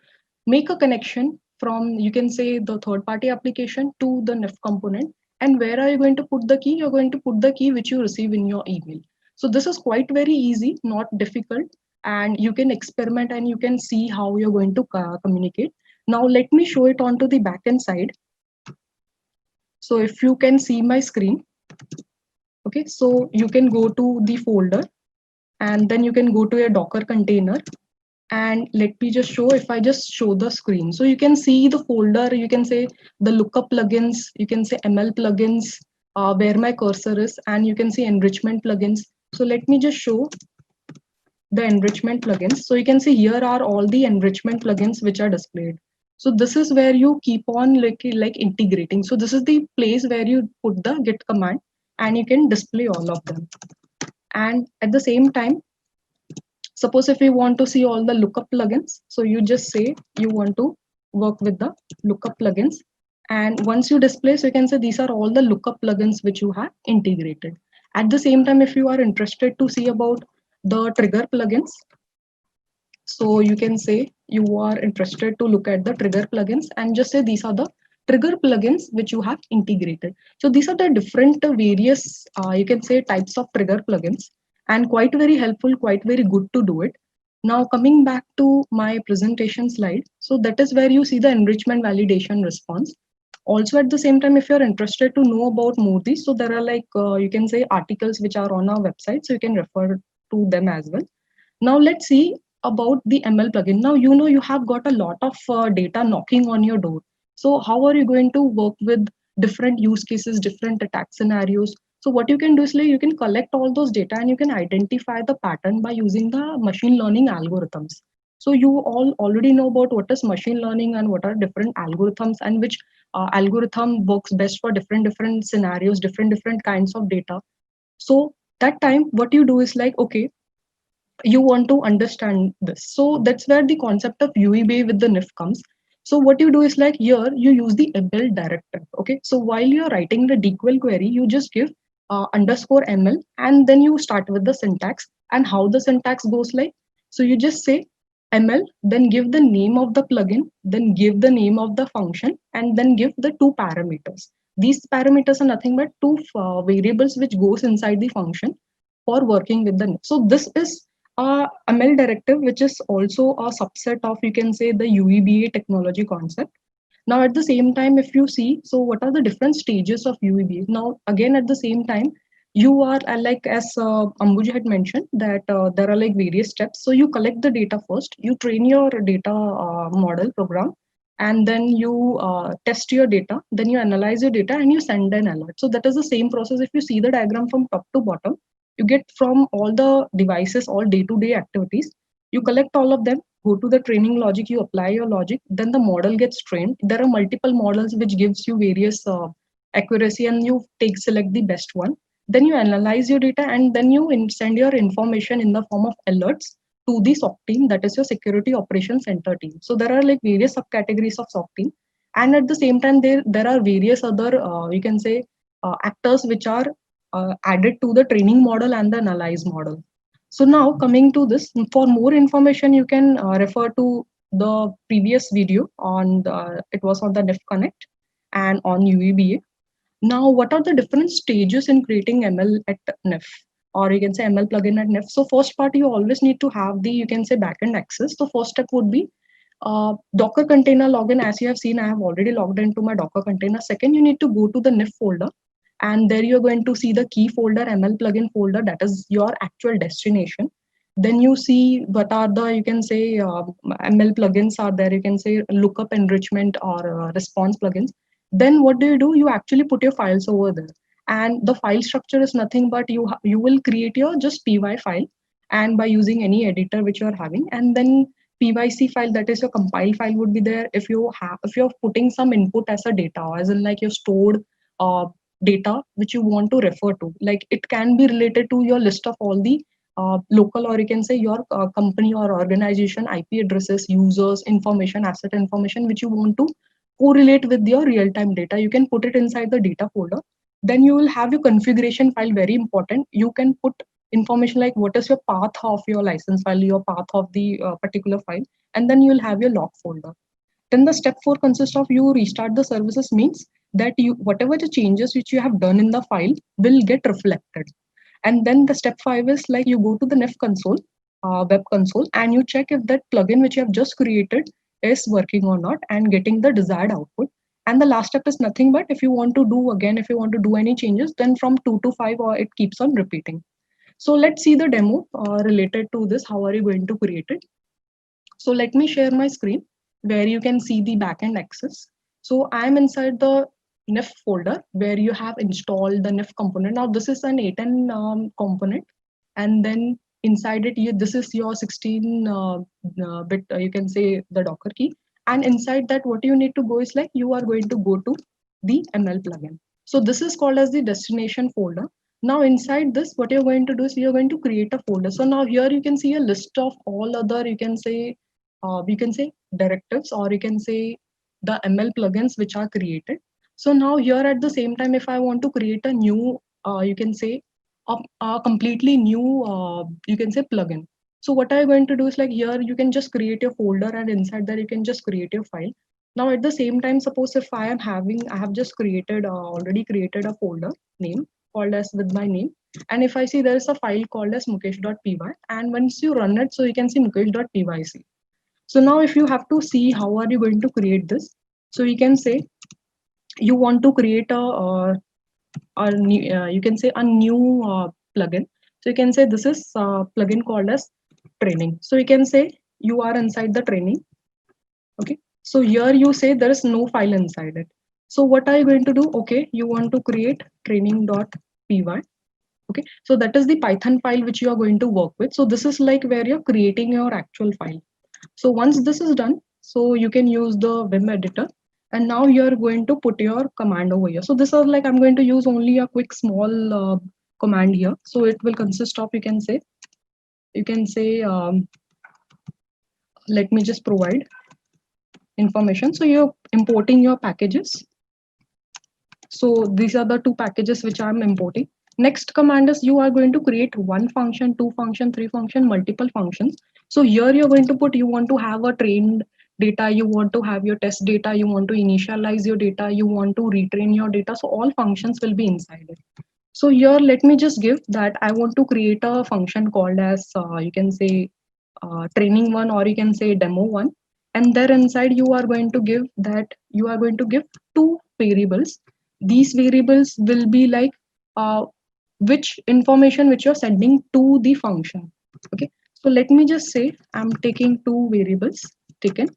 make a connection from, you can say, the third party application to the NIF component. And where are you going to put the key? You're going to put the key which you receive in your email. So this is quite very easy, not difficult, and you can experiment and you can see how you're going to communicate. Now let me show it onto the backend side. So if you can see my screen, okay, so you can go to the folder and then you can go to a Docker container. And let me just show, if I just show the screen, so you can see the folder, you can say the lookup plugins, you can say ML plugins, where my cursor is, and you can see enrichment plugins. So let me just show the enrichment plugins. So you can see here are all the enrichment plugins which are displayed. So this is where you keep on like integrating. So this is the place where you put the git command and you can display all of them. And at the same time, suppose if you want to see all the lookup plugins, so you just say you want to work with the lookup plugins. And once you display, so you can say these are all the lookup plugins which you have integrated. At the same time, if you are interested to see about the trigger plugins, so you can say you are interested to look at the trigger plugins and just say these are the trigger plugins which you have integrated. So these are the different various, you can say, types of trigger plugins, and quite very helpful, quite very good to do it. Now coming back to my presentation slide, so that is where you see the enrichment validation response. Also at the same time, if you're interested to know about more these, so there are like, you can say articles which are on our website, so you can refer to them as well. Now let's see about the ML plugin. Now, you know, you have got a lot of data knocking on your door. So how are you going to work with different use cases, different attack scenarios? So what you can do is like you can collect all those data and you can identify the pattern by using the machine learning algorithms. So you all already know about what is machine learning and what are different algorithms and which algorithm works best for different scenarios, different kinds of data. So that time, what you do is like, okay, you want to understand this. So that's where the concept of UEBA with the NIF comes. So what you do is like here, you use the ML directive. Okay. So while you're writing the DQL query, you just give underscore ML and then you start with the syntax and how the syntax goes like. So you just say ML, then give the name of the plugin, then give the name of the function, and then give the two parameters. These parameters are nothing but two variables which goes inside the function for working with the NIF. So this is ML directive, which is also a subset of, you can say, the UEBA technology concept. Now, at the same time, if you see, so what are the different stages of UEBA? Now, again, at the same time, you are like, as Ambuj had mentioned, that there are like various steps. So you collect the data first, you train your data model program, and then you test your data, then you analyze your data and you send an alert. So that is the same process. If you see the diagram from top to bottom, you get from all the devices, all day-to-day activities, you collect all of them, go to the training logic, you apply your logic, then the model gets trained. There are multiple models which gives you various accuracy, and you select the best one. Then you analyze your data and then you send your information in the form of alerts to the SOC team, that is your Security Operations Center team. So there are like various subcategories of SOC team, and at the same time there are various other you can say actors which are added to the training model and the analyze model. So now coming to this, for more information, you can refer to the previous video on it was on the NIF Connect and on UEBA. Now, what are the different stages in creating ML at NIF, or you can say ML plugin at NIF? So first part, you always need to have the, you can say, backend access. So first step would be Docker container login. As you have seen, I have already logged into my Docker container. Second, you need to go to the NIF folder, and there you're going to see the key folder, ML plugin folder, that is your actual destination. Then you see what are the, you can say, ML plugins are there. You can say lookup enrichment or response plugins. Then what do? You actually put your files over there, and the file structure is nothing but you will create your just py file, and by using any editor which you are having, and then pyc file, that is your compile file, would be there. If you're putting some input as a data, as in like your stored data which you want to refer to, like it can be related to your list of all the local, or you can say your company or organization IP addresses, users information, asset information which you want to correlate with your real-time data. You can put it inside the data folder. Then you will have your configuration file, very important. You can put information like what is your path of your license file, your path of the particular file, and then you will have your log folder. Then the step 4 consists of you restart the services, means that you whatever the changes which you have done in the file will get reflected. And then the step 5 is like you go to the NIF console, web console, and you check if that plugin which you have just created is working or not and getting the desired output. And the last step is nothing but if you want to do again, if you want to do any changes, then from 2 to 5 or it keeps on repeating. So let's see the demo related to this. How are you going to create it? So let me share my screen where you can see the backend access. So I'm inside the NIF folder where you have installed the NIF component. Now this is an A10 component, and then inside it, this is your 16 bit, you can say the Docker key. And inside that, what you need to go is like you are going to go to the ML plugin. So this is called as the destination folder. Now inside this, what you're going to do is you're going to create a folder. So now here you can see a list of all other, you can say directives, or you can say the ML plugins which are created. So now here at the same time, if I want to create a new, you can say a completely new, you can say plugin. So what I'm going to do is like here you can just create your folder, and inside there you can just create your file. Now at the same time, suppose if I have just created already created a folder name called as with my name, and if I see there is a file called as mukesh.py, and once you run it, so you can see mukesh.pyc. So now if you have to see how are you going to create this, so you can say you want to create a new, you can say a new plugin. So you can say this is a plugin called as training. So you can say you are inside the training. Okay. So here you say there is no file inside it. So what are you going to do? Okay, you want to create training.py. Okay, so that is the Python file which you are going to work with. So this is like where you're creating your actual file. So once this is done, so you can use the Vim editor, and now you're going to put your command over here. So this is like I'm going to use only a quick small command here. So it will consist of, you can say let me just provide information. So you're importing your packages. So these are the two packages which I'm importing. Next command is you are going to create one function, two function, three function, multiple functions. So here you're going to put, you want to have a trained data, you want to have your test data, you want to initialize your data, you want to retrain your data. So all functions will be inside it. So here, let me just give that I want to create a function called as, you can say training one, or you can say demo one. And there inside you are going to give that, you are going to give two variables. These variables will be like which information which you're sending to the function. Okay, so let me just say I'm taking two variables taken.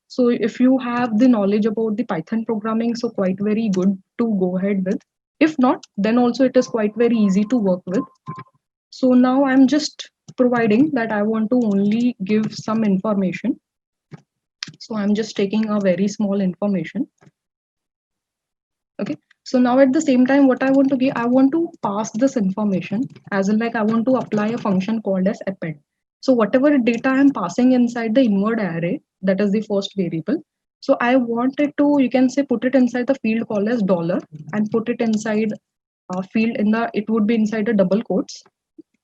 So if you have the knowledge about the Python programming, so quite very good to go ahead with. If not, then also it is quite very easy to work with. So now I'm just providing that I want to only give some information. So I'm just taking a very small information. Okay. So now at the same time, what I want to give, I want to pass this information as in like I want to apply a function called as append. So whatever data I'm passing inside the invert array, that is the first variable. So I wanted to, you can say, put it inside the field called as dollar and put it inside a field in the, it would be inside the double quotes.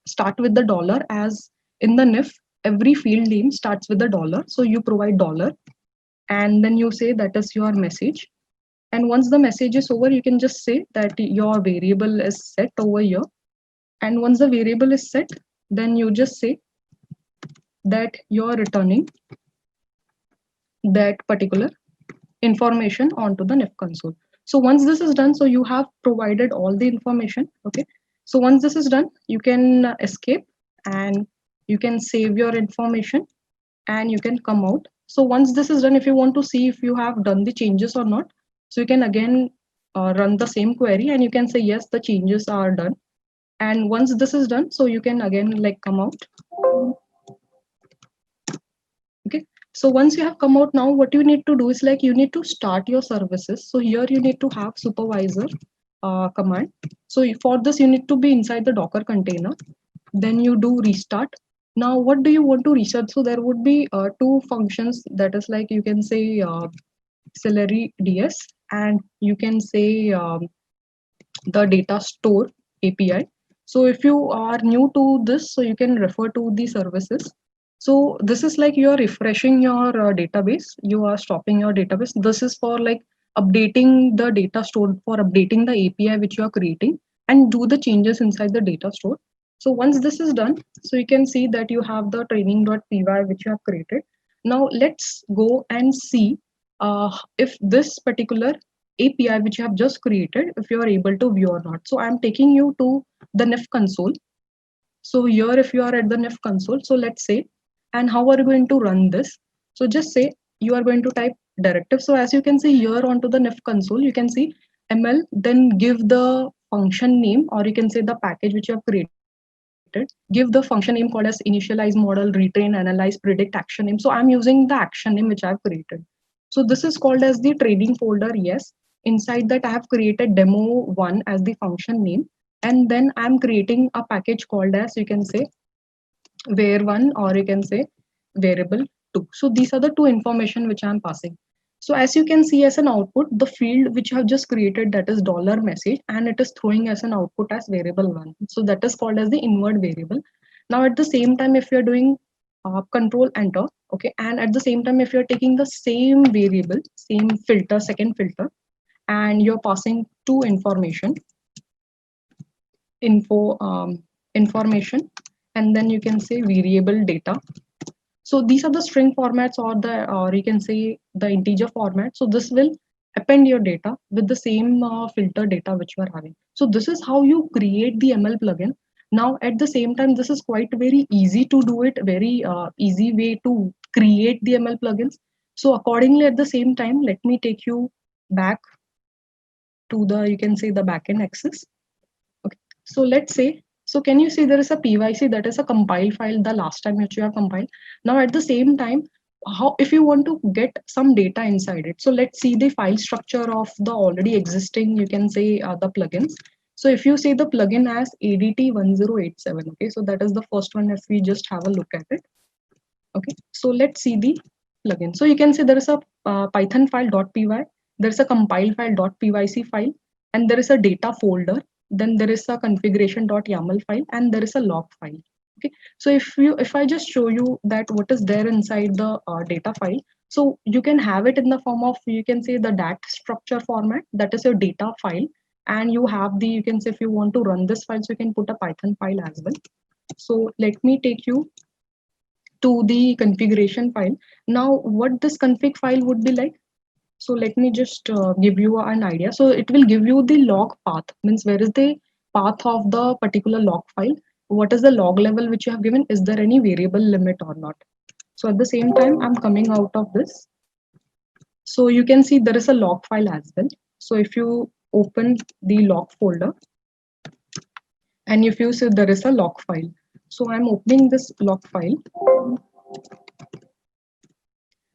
Start with the dollar, as in the NIF, every field name starts with the dollar. So you provide dollar and then you say that is your message. And once the message is over, you can just say that your variable is set over here. And once the variable is set, then you just say that you're returning that particular information onto the NIF console. So once this is done, so you have provided all the information. Okay. So once this is done, you can escape and you can save your information and you can come out. So once this is done, if you want to see if you have done the changes or not, so you can again run the same query and you can say, yes, the changes are done. And once this is done, so you can again like come out. Okay. So once you have come out, now what you need to do is like you need to start your services. So here you need to have supervisor command. So for this, you need to be inside the Docker container. Then you do restart. Now, what do you want to restart? So there would be two functions, that is like you can say Celery DS and you can say the data store API. So if you are new to this, so you can refer to the services. So this is like you are refreshing your database. You are stopping your database. This is for like updating the data store, for updating the API which you are creating and do the changes inside the data store. So once this is done, so you can see that you have the training.py which you have created. Now let's go and see if this particular API which you have just created, if you are able to view or not. So I'm taking you to the NIF console. So here, if you are at the NIF console, so let's say, and how are you going to run this? So just say you are going to type directive. So as you can see here onto the NIF console, you can see ML, then give the function name, or you can say the package which you have created. Give the function name called as initialize model, retrain, analyze, predict action name. So I'm using the action name which I've created. So this is called as the training folder. Yes. Inside that I have created demo1 as the function name. And then I'm creating a package called as, you can say, var1 or you can say variable2. So these are the two information which I'm passing. So as you can see as an output, the field which you have just created, that is dollar message, and it is throwing as an output as variable1. So that is called as the invert variable. Now at the same time, if you're doing control enter, okay, and at the same time, if you're taking the same variable, same filter, second filter, and you're passing two information, information, and then you can say variable data. So these are the string formats or you can say the integer format. So this will append your data with the same filter data which you are having. So this is how you create the ML plugin. Now at the same time, this is quite very easy to do it, very easy way to create the ML plugins. So accordingly, at the same time, let me take you back to the, you can say the backend access. Okay. So let's say, so can you see there is a PYC, that is a compile file, the last time which you have compiled. Now at the same time, how if you want to get some data inside it. So let's see the file structure of the already existing, you can say the plugins. So if you say the plugin as ADT1087, okay, so that is the first one. If we just have a look at it, okay, so let's see the plugin. So you can say there is a Python file.py, there is a compile file.pyc file, and there is a data folder. Then there is a configuration.yaml file, and there is a log file. Okay, so if I just show you that what is there inside the data file, so you can have it in the form of, you can say the dat structure format, that is your data file, and you have the, you can say if you want to run this file, so you can put a Python file as well. So let me take you to the configuration file. Now what this config file would be like, so let me just give you an idea. So it will give you the log path, means where is the path of the particular log file, what is the log level which you have given, is there any variable limit or not. So at the same time, I'm coming out of this. So you can see there is a log file as well. So if you open the log folder, and if you see there is a log file, so I'm opening this log file.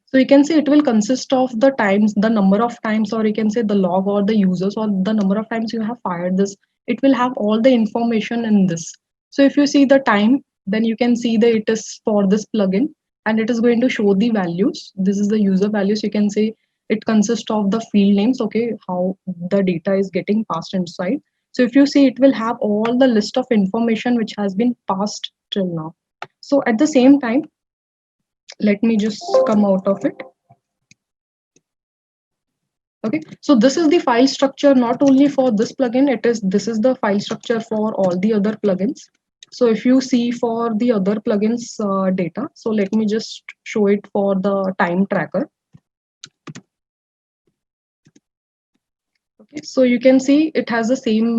So you can say it will consist of the times, the number of times, or you can say the log or the users, or the number of times you have fired this. It will have all the information in this. So if you see the time, then you can see that it is for this plugin, and it is going to show the values. This is the user values. You can say it consists of the field names, okay, how the data is getting passed inside. So if you see, it will have all the list of information which has been passed till now. So at the same time, let me just come out of it. Okay, so this is the file structure not only for this plugin, this is the file structure for all the other plugins. So if you see for the other plugins data, so let me just show it for the time tracker. Okay, so you can see it has the same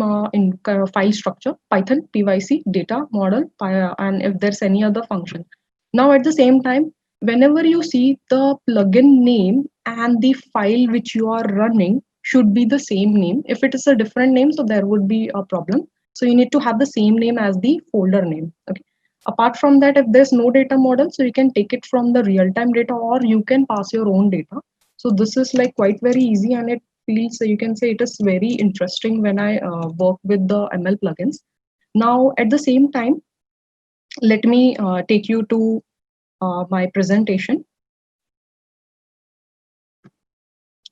file structure, Python, PYC, data, model, and if there's any other function. Now at the same time, whenever you see the plugin name and the file which you are running should be the same name. If it is a different name, so there would be a problem. So you need to have the same name as the folder name. Okay. Apart from that, if there's no data model, so you can take it from the real-time data, or you can pass your own data. So this is like quite very easy, and it feels, so you can say it is very interesting when I work with the ML plugins. Now at the same time, let me take you to my presentation.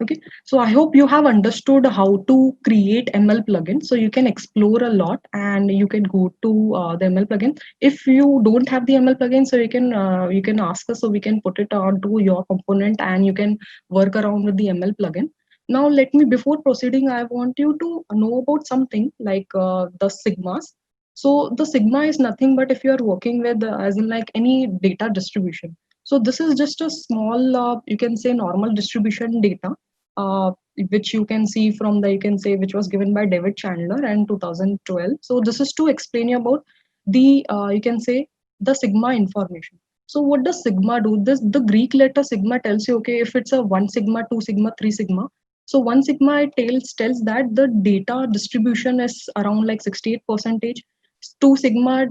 Okay, so I hope you have understood how to create ML plugins. So you can explore a lot, and you can go to the ML plugin. If you don't have the ML plugin, so you can ask us, so we can put it onto your component, and you can work around with the ML plugin. Now, let me, before proceeding, I want you to know about something like the sigmas. So the sigma is nothing but if you are working with, as in like any data distribution. So this is just a small, you can say normal distribution data, uh, which you can see from the, you can say, which was given by David Chandler in 2012. So this is to explain you about the, you can say, the sigma information. So what does sigma do? The Greek letter sigma tells you, okay, if it's a 1 sigma, 2 sigma, 3 sigma. So 1 sigma, it tells that the data distribution is around like 68%. 2 sigma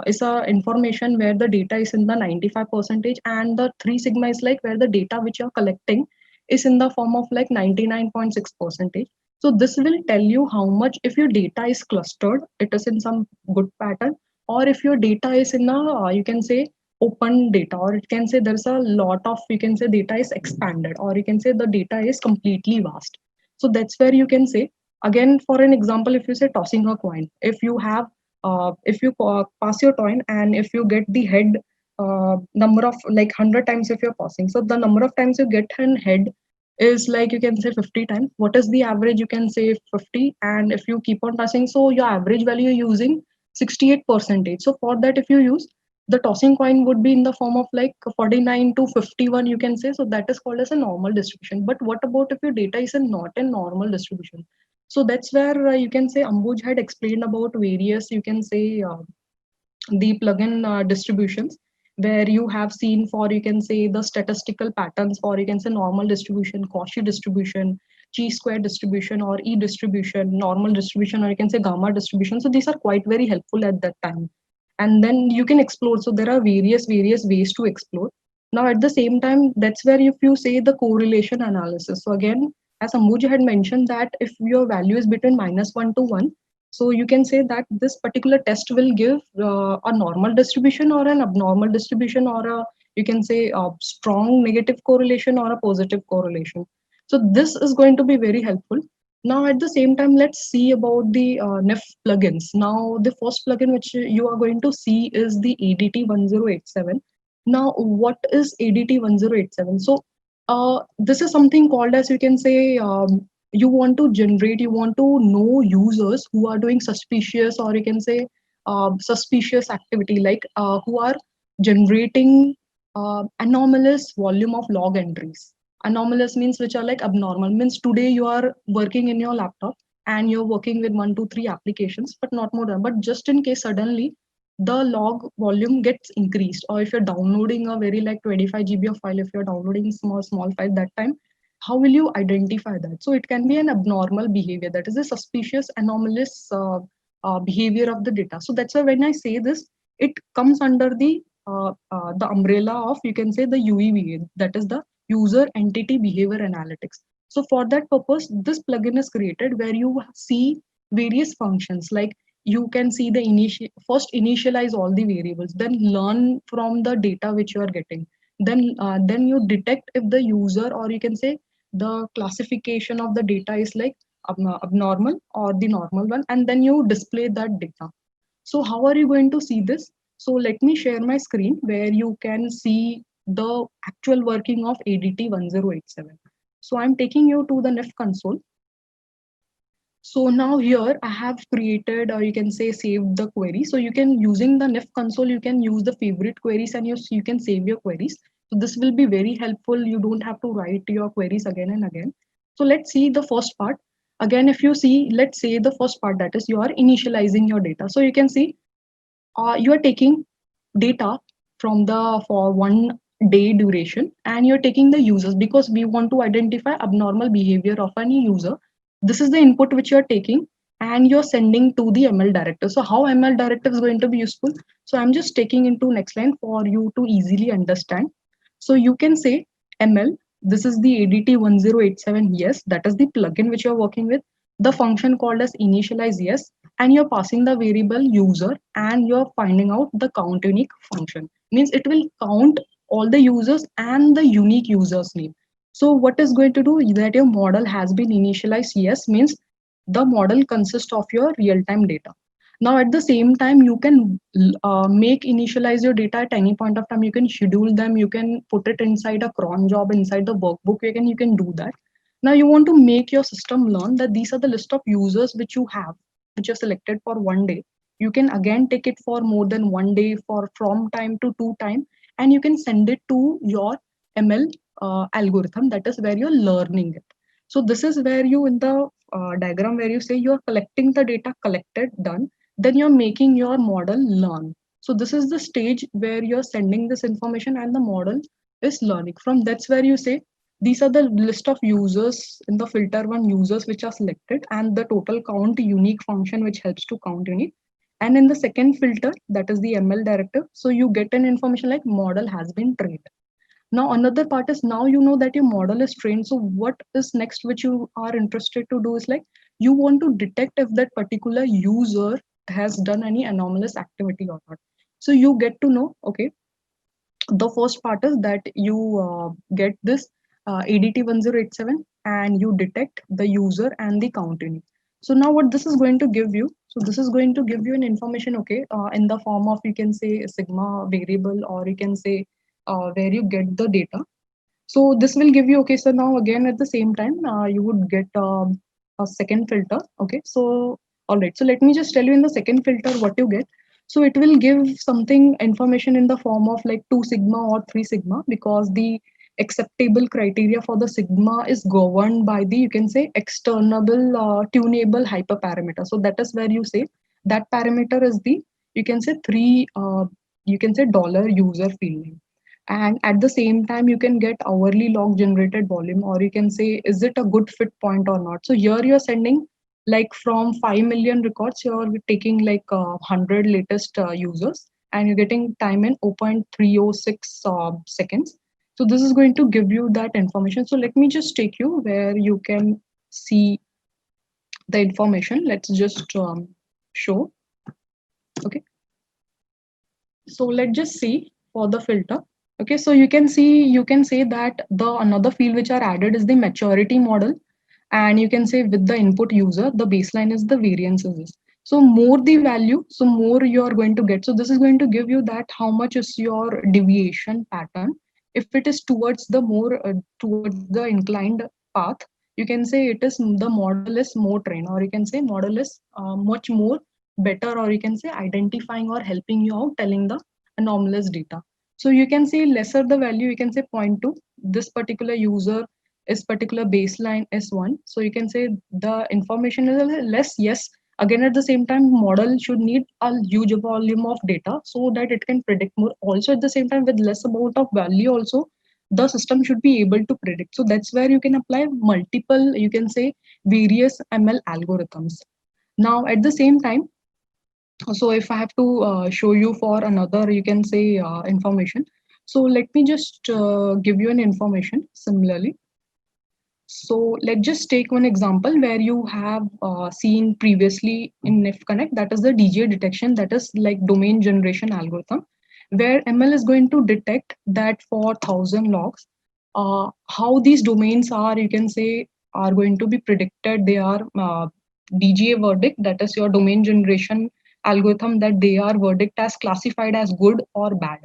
is a information where the data is in the 95%, and the 3 sigma is like where the data which you're collecting is in the form of like 99.6%. So this will tell you how much, if your data is clustered, it is in some good pattern, or if your data is in a, you can say, open data, or it can say there's a lot of, you can say, data is expanded, or you can say the data is completely vast. So that's where you can say, again, for an example, if you say tossing a coin, if you have, if you pass your coin, and if you get the head, number of like 100 times if you're passing, so the number of times you get an head is like, you can say 50 times. What is the average? You can say 50, and if you keep on tossing, so your average value you're using 68%. So for that, if you use the tossing coin, would be in the form of like 49 to 51, you can say. So that is called as a normal distribution. But what about if your data is not a normal distribution? So that's where you can say Ambuj had explained about various, you can say, the plugin distributions, where you have seen for, you can say, the statistical patterns for, you can say, normal distribution, Cauchy distribution, chi-square distribution, or e-distribution, normal distribution, or you can say gamma distribution. So these are quite very helpful at that time, and then you can explore. So there are various ways to explore. Now at the same time, that's where if you say the correlation analysis, so again, as Ambuja had mentioned, that if your value is between -1 to 1, so you can say that this particular test will give a normal distribution, or an abnormal distribution, or a, you can say, a strong negative correlation, or a positive correlation. So this is going to be very helpful. Now at the same time, let's see about the NIF plugins. Now the first plugin which you are going to see is the ADT 1087. Now what is ADT 1087? So this is something called as, you can say, you want to generate, you want to know users who are doing suspicious, or you can say suspicious activity, like who are generating anomalous volume of log entries. Anomalous means which are like abnormal, means today you are working in your laptop and you're working with 1 2 3 applications, but not more than, but just in case suddenly the log volume gets increased, or if you're downloading a very like 25 GB of file, if you're downloading small file, that time how will you identify that? So it can be an abnormal behavior, that is a suspicious, anomalous behavior of the data. So that's why when I say this, it comes under the umbrella of, you can say, the UEBA, that is the user entity behavior analytics. So for that purpose, this plugin is created where you see various functions, like you can see the first initialize all the variables, then learn from the data which you are getting, then you detect if the user, or you can say the classification of the data is like abnormal or the normal one, and then you display that data. So how are you going to see this? So let me share my screen where you can see the actual working of ADT 1087. So I'm taking you to the NIF console. So now here I have created, or you can say saved the query. So you can, using the NIF console, you can use the favorite queries and you can save your queries. So this will be very helpful. You don't have to write your queries again and again. So let's see the first part. Again, if you see, let's say the first part, that is you are initializing your data. So you can see you are taking data from the for 1 day duration, and you're taking the users because we want to identify abnormal behavior of any user. This is the input which you're taking, and you're sending to the ML directive. So how ML directive is going to be useful? So I'm just taking into next line for you to easily understand. So you can say ML, this is the ADT 1087, yes, that is the plugin which you're working with. The function called as initialize, yes, and you're passing the variable user, and you're finding out the count unique function. Means it will count all the users and the unique users name. So what is going to do is that your model has been initialized, yes, means the model consists of your real-time data. Now at the same time, you can make initialize your data at any point of time. You can schedule them, you can put it inside a cron job, inside the workbook, you can do that. Now you want to make your system learn that these are the list of users which you have, which are selected for 1 day. You can again take it for more than 1 day, for from time to 2 time, and you can send it to your ML algorithm. That is where you're learning it. So this is where you, in the diagram where you say you're collecting the data, collected, done, then you're making your model learn. So this is the stage where you're sending this information and the model is learning. From that's where you say these are the list of users in the filter one, users which are selected, and the total count unique function which helps to count unique. And in the second filter, that is the ML directive, so you get an information like model has been trained. Now another part is, now you know that your model is trained. So what is next which you are interested to do is like you want to detect if that particular user has done any anomalous activity or not. So you get to know, okay, the first part is that you get this ADT 1087, and you detect the user and the count in it. So now what this is going to give you, so this is going to give you an information, okay, in the form of, you can say, a sigma variable, or you can say where you get the data. So this will give you, okay, so now again at the same time, you would get a second filter. Okay, so all right, so let me just tell you in the second filter what you get. So it will give something information in the form of like 2 sigma or 3 sigma, because the acceptable criteria for the sigma is governed by the, you can say, external tunable hyperparameter. So that is where you say that parameter is the, you can say, 3 you can say dollar user field name. And at the same time, you can get hourly log generated volume, or you can say is it a good fit point or not. So here you're sending like from 5 million records, you're taking like 100 latest users, and you're getting time in 0.306 seconds. So this is going to give you that information. So let me just take you where you can see the information. Let's just show. Okay, so let's just see for the filter. Okay, so you can see, you can say that the another field which are added is the maturity model, and you can say with the input user, the baseline is the variances. So more the value, so more you are going to get. So this is going to give you that how much is your deviation pattern. If it is towards the more towards the inclined path, you can say it is the model is more trained, or you can say model is much more better, or you can say identifying or helping you out, telling the anomalous data. So you can say lesser the value, you can say 0.2, this particular user is particular baseline S1. So you can say the information is a little less. Yes, again at the same time, model should need a huge volume of data so that it can predict more. Also at the same time, with less amount of value also, the system should be able to predict. So that's where you can apply multiple, you can say, various ML algorithms. Now at the same time, so if I have to show you for another, you can say information. So let me just give you an information similarly. So let's just take one example where you have seen previously in NIF Connect, that is the DGA detection, that is like domain generation algorithm, where ML is going to detect that for 1,000 logs, how these domains are, you can say, are going to be predicted. They are DGA verdict, that is your domain generation algorithm, that they are verdict as classified as good or bad.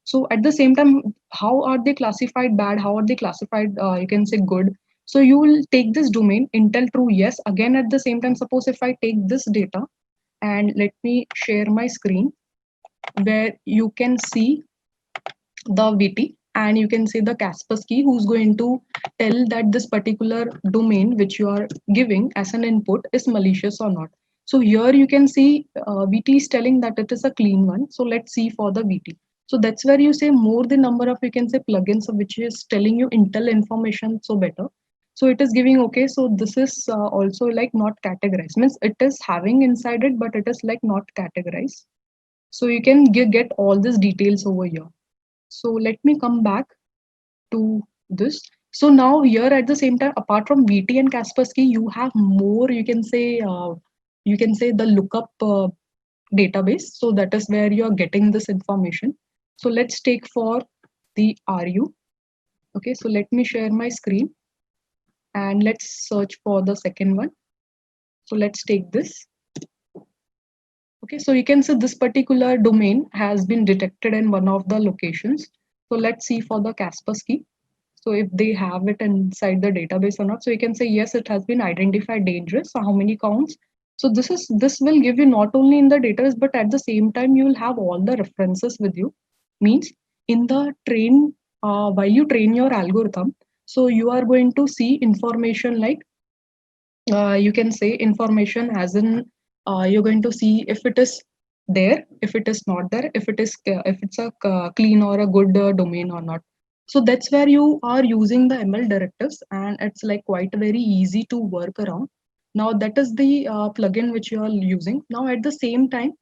So at the same time, how are they classified bad? How are they classified, you can say, good? So you will take this domain Intel true yes. Again, at the same time, suppose if I take this data and let me share my screen where you can see the VT and you can see the Kaspersky who's going to tell that this particular domain which you are giving as an input is malicious or not. So here you can see VT is telling that it is a clean one. So let's see for the VT. So that's where you say more the number of, you can say, plugins which is telling you Intel information, so better. So it is giving, okay, so this is also like not categorized, means it is having inside it, but it is like not categorized. So you can get all these details over here. So let me come back to this. So now here at the same time, apart from VT and Kaspersky, you have more, you can say the lookup database. So that is where you are getting this information. So let's take for the RU. Okay, so let me share my screen and let's search for the second one. So let's take this. Okay, so you can see this particular domain has been detected in one of the locations. So let's see for the Kaspersky. So if they have it inside the database or not. So you can say, yes, it has been identified dangerous. So how many counts? So this will give you not only in the database, but at the same time, you will have all the references with you. Means in the while you train your algorithm, so you are going to see information like, you can say information as in, you're going to see if it is there, if it is not there, if it's a clean or a good domain or not. So that's where you are using the ML directives, and it's like quite very easy to work around. Now that is the plugin which you are using. Now at the same time,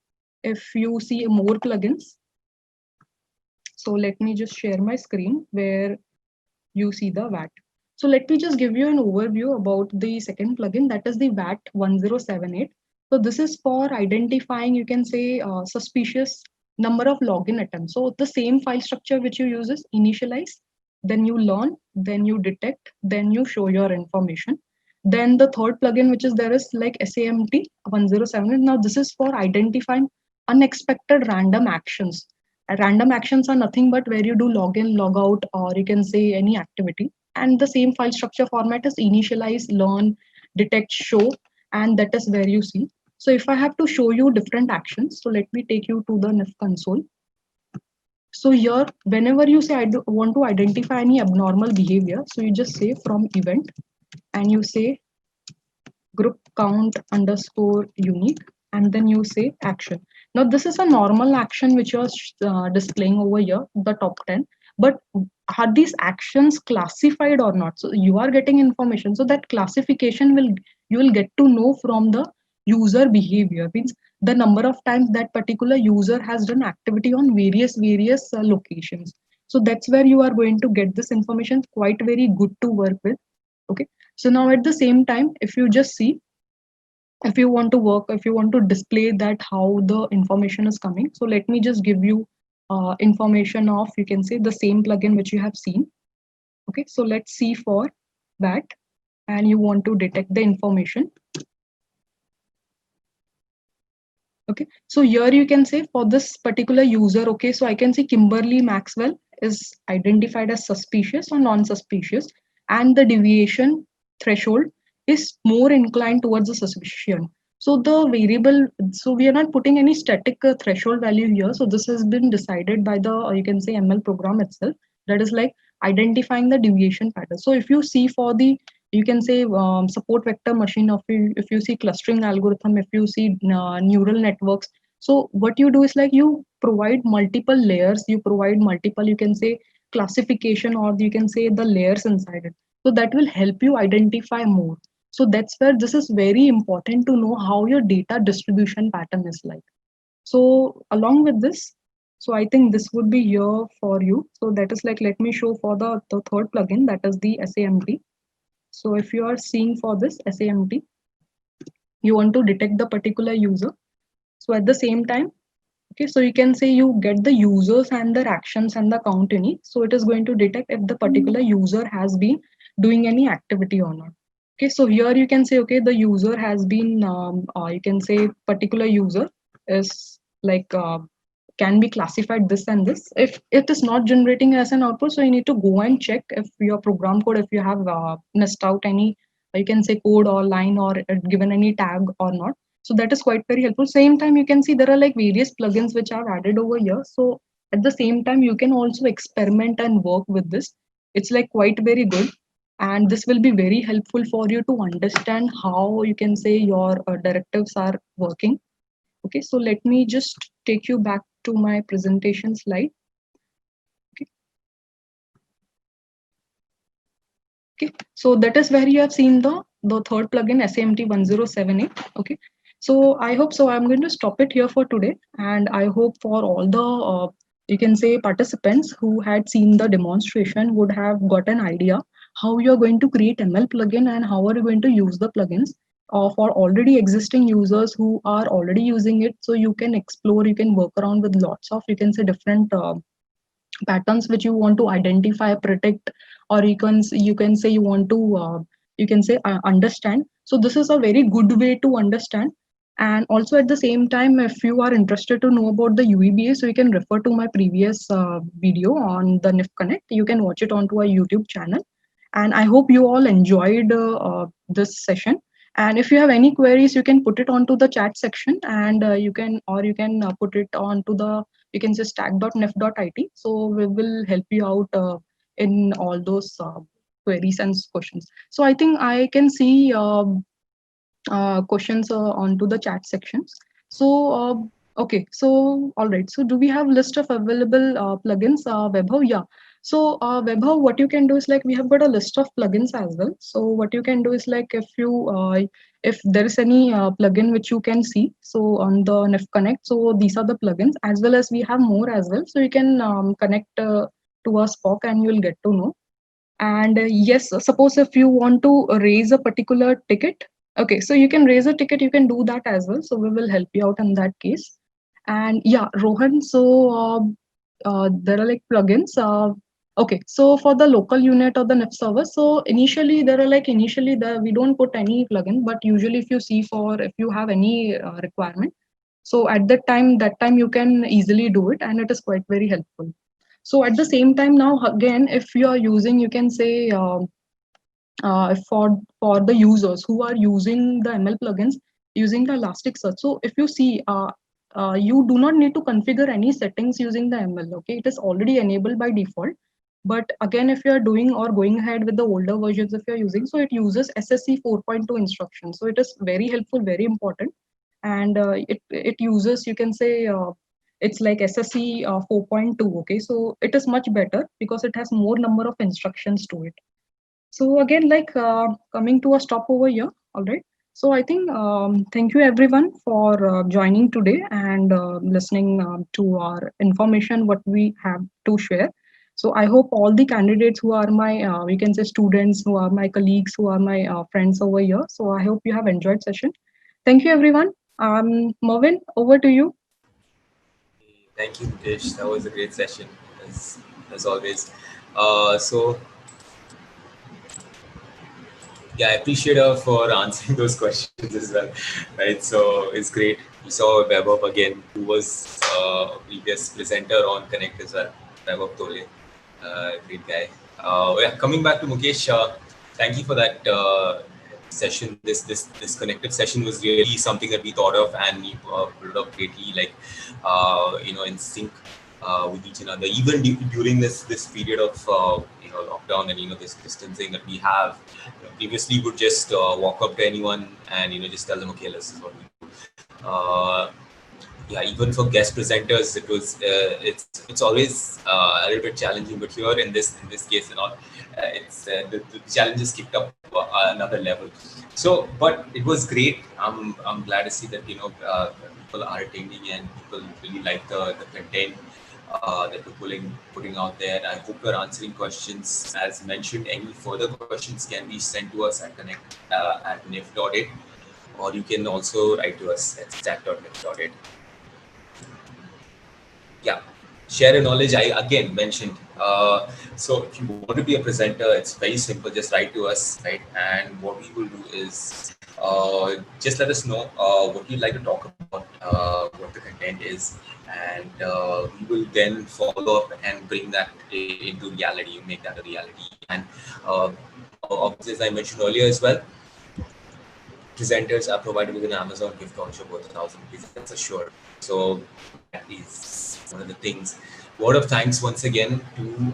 if you see more plugins, so let me just share my screen where you see the VAT. So let me just give you an overview about the second plugin, that is the VAT 1078. So this is for identifying, you can say, suspicious number of login attempts. So the same file structure which you use is initialize, then you learn, then you detect, then you show your information. Then the third plugin which is there is like SAMT 1078. Now this is for identifying unexpected random actions. Random actions are nothing but where you do login, log out, or you can say any activity. And the same file structure format is initialize, learn, detect, show, and that is where you see. So if I have to show you different actions, so let me take you to the NIF console. So here, whenever you say want to identify any abnormal behavior, so you just say from event and you say group count underscore unique, and then you say action. Now this is a normal action which you're displaying over here, the top 10, but are these actions classified or not? So you are getting information, so that classification you will get to know from the user behavior, means the number of times that particular user has done activity on various locations. So that's where you are going to get this information, quite very good to work with. Okay, so now at the same time, if you just see, if you want to work, if you want to display that how the information is coming, so let me just give you information of, you can say, the same plugin which you have seen. Okay, so let's see for that, and you want to detect the information. Okay, so here you can say for this particular user, okay, so I can see Kimberly Maxwell is identified as suspicious or non-suspicious, and the deviation threshold is more inclined towards the suspicion. So the variable, so we are not putting any static threshold value here. So this has been decided by the, you can say, ML program itself. That is like identifying the deviation pattern. So if you see for the, you can say, support vector machine, of if you see clustering algorithm, if you see neural networks, so what you do is like you provide multiple layers, you provide multiple, you can say, classification, or you can say the layers inside it. So that will help you identify more. So that's where this is very important to know how your data distribution pattern is like. So along with this, so I think this would be here for you. So that is like, let me show for the third plugin, that is the SAMT. So if you are seeing for this SAMT, you want to detect the particular user. So at the same time, okay, so you can say you get the users and their actions and the count in it. So it is going to detect if the particular user has been doing any activity or not. Okay, so here you can say, okay, the user has been, you can say particular user is like, can be classified this and this. If it is not generating as an output, so you need to go and check if your program code, if you have missed out any, you can say code or line or given any tag or not. So that is quite very helpful. Same time, you can see there are like various plugins which are added over here. So at the same time, you can also experiment and work with this. It's like quite very good. And this will be very helpful for you to understand how you can say your directives are working. Okay, so let me just take you back to my presentation slide. Okay. Okay, so that is where you have seen the third plugin SAMT 1078. Okay, so I hope so. I'm going to stop it here for today, and I hope for all the you can say participants who had seen the demonstration would have got an idea how you're going to create ML plugin and how are you going to use the plugins for already existing users who are already using it. So you can explore, you can work around with lots of you can say different patterns which you want to identify, predict, or you can say you want to you can say understand. So this is a very good way to understand. And also at the same time, if you are interested to know about the UEBA, so you can refer to my previous video on the NIF Connect. You can watch it onto our YouTube channel. And I hope you all enjoyed this session. And if you have any queries, you can put it onto the chat section, and you can put it onto the you can say stack.nif.it. So we will help you out in all those queries and questions. So I think I can see questions onto the chat sections. So okay, so all right. So do we have list of available plugins? Webhow, yeah. So Webhow, what you can do is like we have got a list of plugins as well. So what you can do is like if there is any plugin which you can see, so on the NIF Connect, so these are the plugins, as well as we have more as well. So you can connect to our Spock and you will get to know. And yes, suppose if you want to raise a particular ticket, okay, so you can raise a ticket, you can do that as well. So we will help you out in that case. And yeah, Rohan, so there are like plugins. Okay, so for the local unit or the NIF server, so initially we don't put any plugin, but usually if you see for if you have any requirement, so at that time you can easily do it, and it is quite very helpful. So at the same time now again, if you are using, you can say for the users who are using the ML plugins using the Elasticsearch. So if you see, you do not need to configure any settings using the ML. Okay, it is already enabled by default. But again, if you are doing or going ahead with the older versions, if you are using, so it uses SSC 4.2 instructions. So it is very helpful, very important, and it uses, you can say. It's like SSC 4.2. Okay, so it is much better because it has more number of instructions to it. So again, like coming to a stop over here. All right. So I think thank you everyone for joining today and listening to our information what we have to share. So I hope all the candidates who are my we can say students, who are my colleagues, who are my friends over here. So I hope you have enjoyed session. Thank you everyone. Mervin, over to you. Thank you, Mukesh. That was a great session, as always. So yeah, I appreciate her for answering those questions as well, right? So it's great. We saw Vaibhav again, who was a previous presenter on Connect as well. Vaibhav Tole, great guy. Yeah, coming back to Mukesh, thank you for that session. This connected session was really something that we thought of, and we built up greatly, like in sync with each another. Even during this period of lockdown and this distancing that we have, previously would just walk up to anyone and just tell them, okay, this is what we do. Yeah, even for guest presenters, it's always a little bit challenging. But here in this case, it's the challenges kicked up another level. So, but it was great. I'm glad to see that people are attending and people really like the content. that we're putting out there. I hope we're answering questions. As mentioned, any further questions can be sent to us at connect@nif.it, or you can also write to us at stack.nif.it. Yeah, share a knowledge. I again mentioned. So if you want to be a presenter, it's very simple. Just write to us, right? And what we will do is just let us know what you'd like to talk about, what the content is, and we will then follow up and bring that into reality, make that a reality. And obviously, as I mentioned earlier as well, presenters are provided with an Amazon gift voucher worth 1,000 rupees. That's assured. So that is one of the things. Word of thanks once again to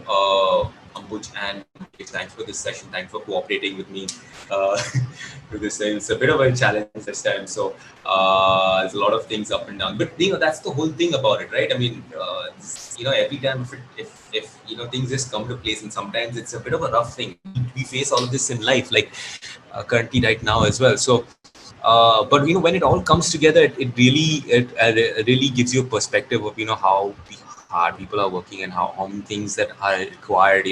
Ambuj and thanks for this session. Thanks for cooperating with me to this. It's a bit of a challenge this time. So there's a lot of things up and down. But that's the whole thing about it, right? I mean, every time if things just come to place, and sometimes it's a bit of a rough thing. We face all of this in life, like currently right now as well. So. But when it all comes together, it really gives you a perspective of how hard people are working and how many things that are required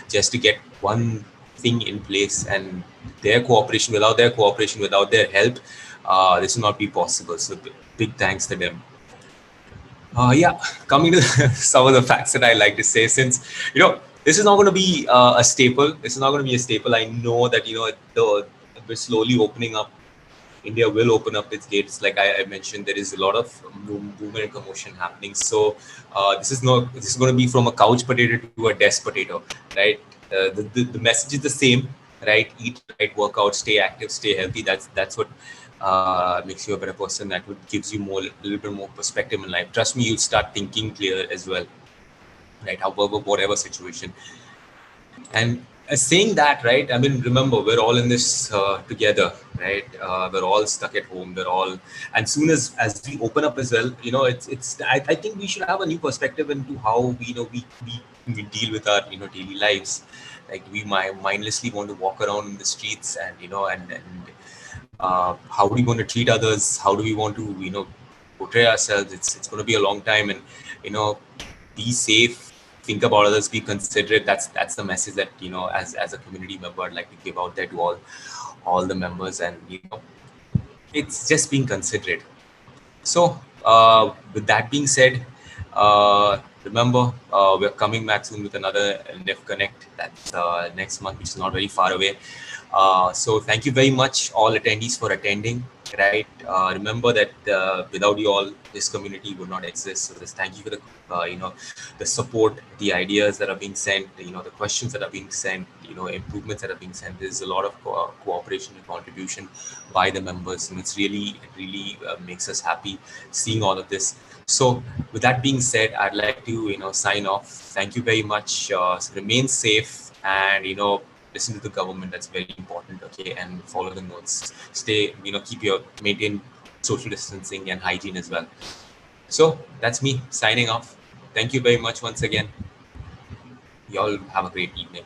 just to get one thing in place, and without their cooperation, without their help, this will not be possible. So big thanks to them. Coming to some of the facts that I like to say, since this is not going to be a staple. This is not going to be a staple. I know that we're slowly opening up. India will open up its gates. Like I mentioned, there is a lot of movement and commotion happening. So this is going to be from a couch potato to a desk potato, right? The message is the same, right? Eat right, work out, stay active, stay healthy. That's what makes you a better person. That would gives you a little bit more perspective in life. Trust me, you'll start thinking clear as well, right? However, whatever situation. And saying that, right? I mean, remember, we're all in this together, right? We're all stuck at home. We're all, and soon as we open up as well, it's. I think we should have a new perspective into how we deal with our daily lives. Like we mindlessly want to walk around in the streets, and how do we want to treat others? How do we want to portray ourselves? It's going to be a long time, and be safe. Think about others, be considerate. That's the message that as a community member I'd like to give out there to all the members, and it's just being considerate. So with that being said, remember we're coming back soon with another NIF Connect. That's next month, which is not very far away. So thank you very much, all attendees, for attending. Right. Remember that without you all, this community would not exist. So just thank you for the the support, the ideas that are being sent, the questions that are being sent, improvements that are being sent. There's a lot of cooperation and contribution by the members, and it really makes us happy seeing all of this. So with that being said, I'd like to sign off. Thank you very much. Remain safe, and listen to the government. That's very important. Okay, and follow the notes. Stay, maintain social distancing and hygiene as well. So that's me signing off. Thank you very much once again. You all have a great evening.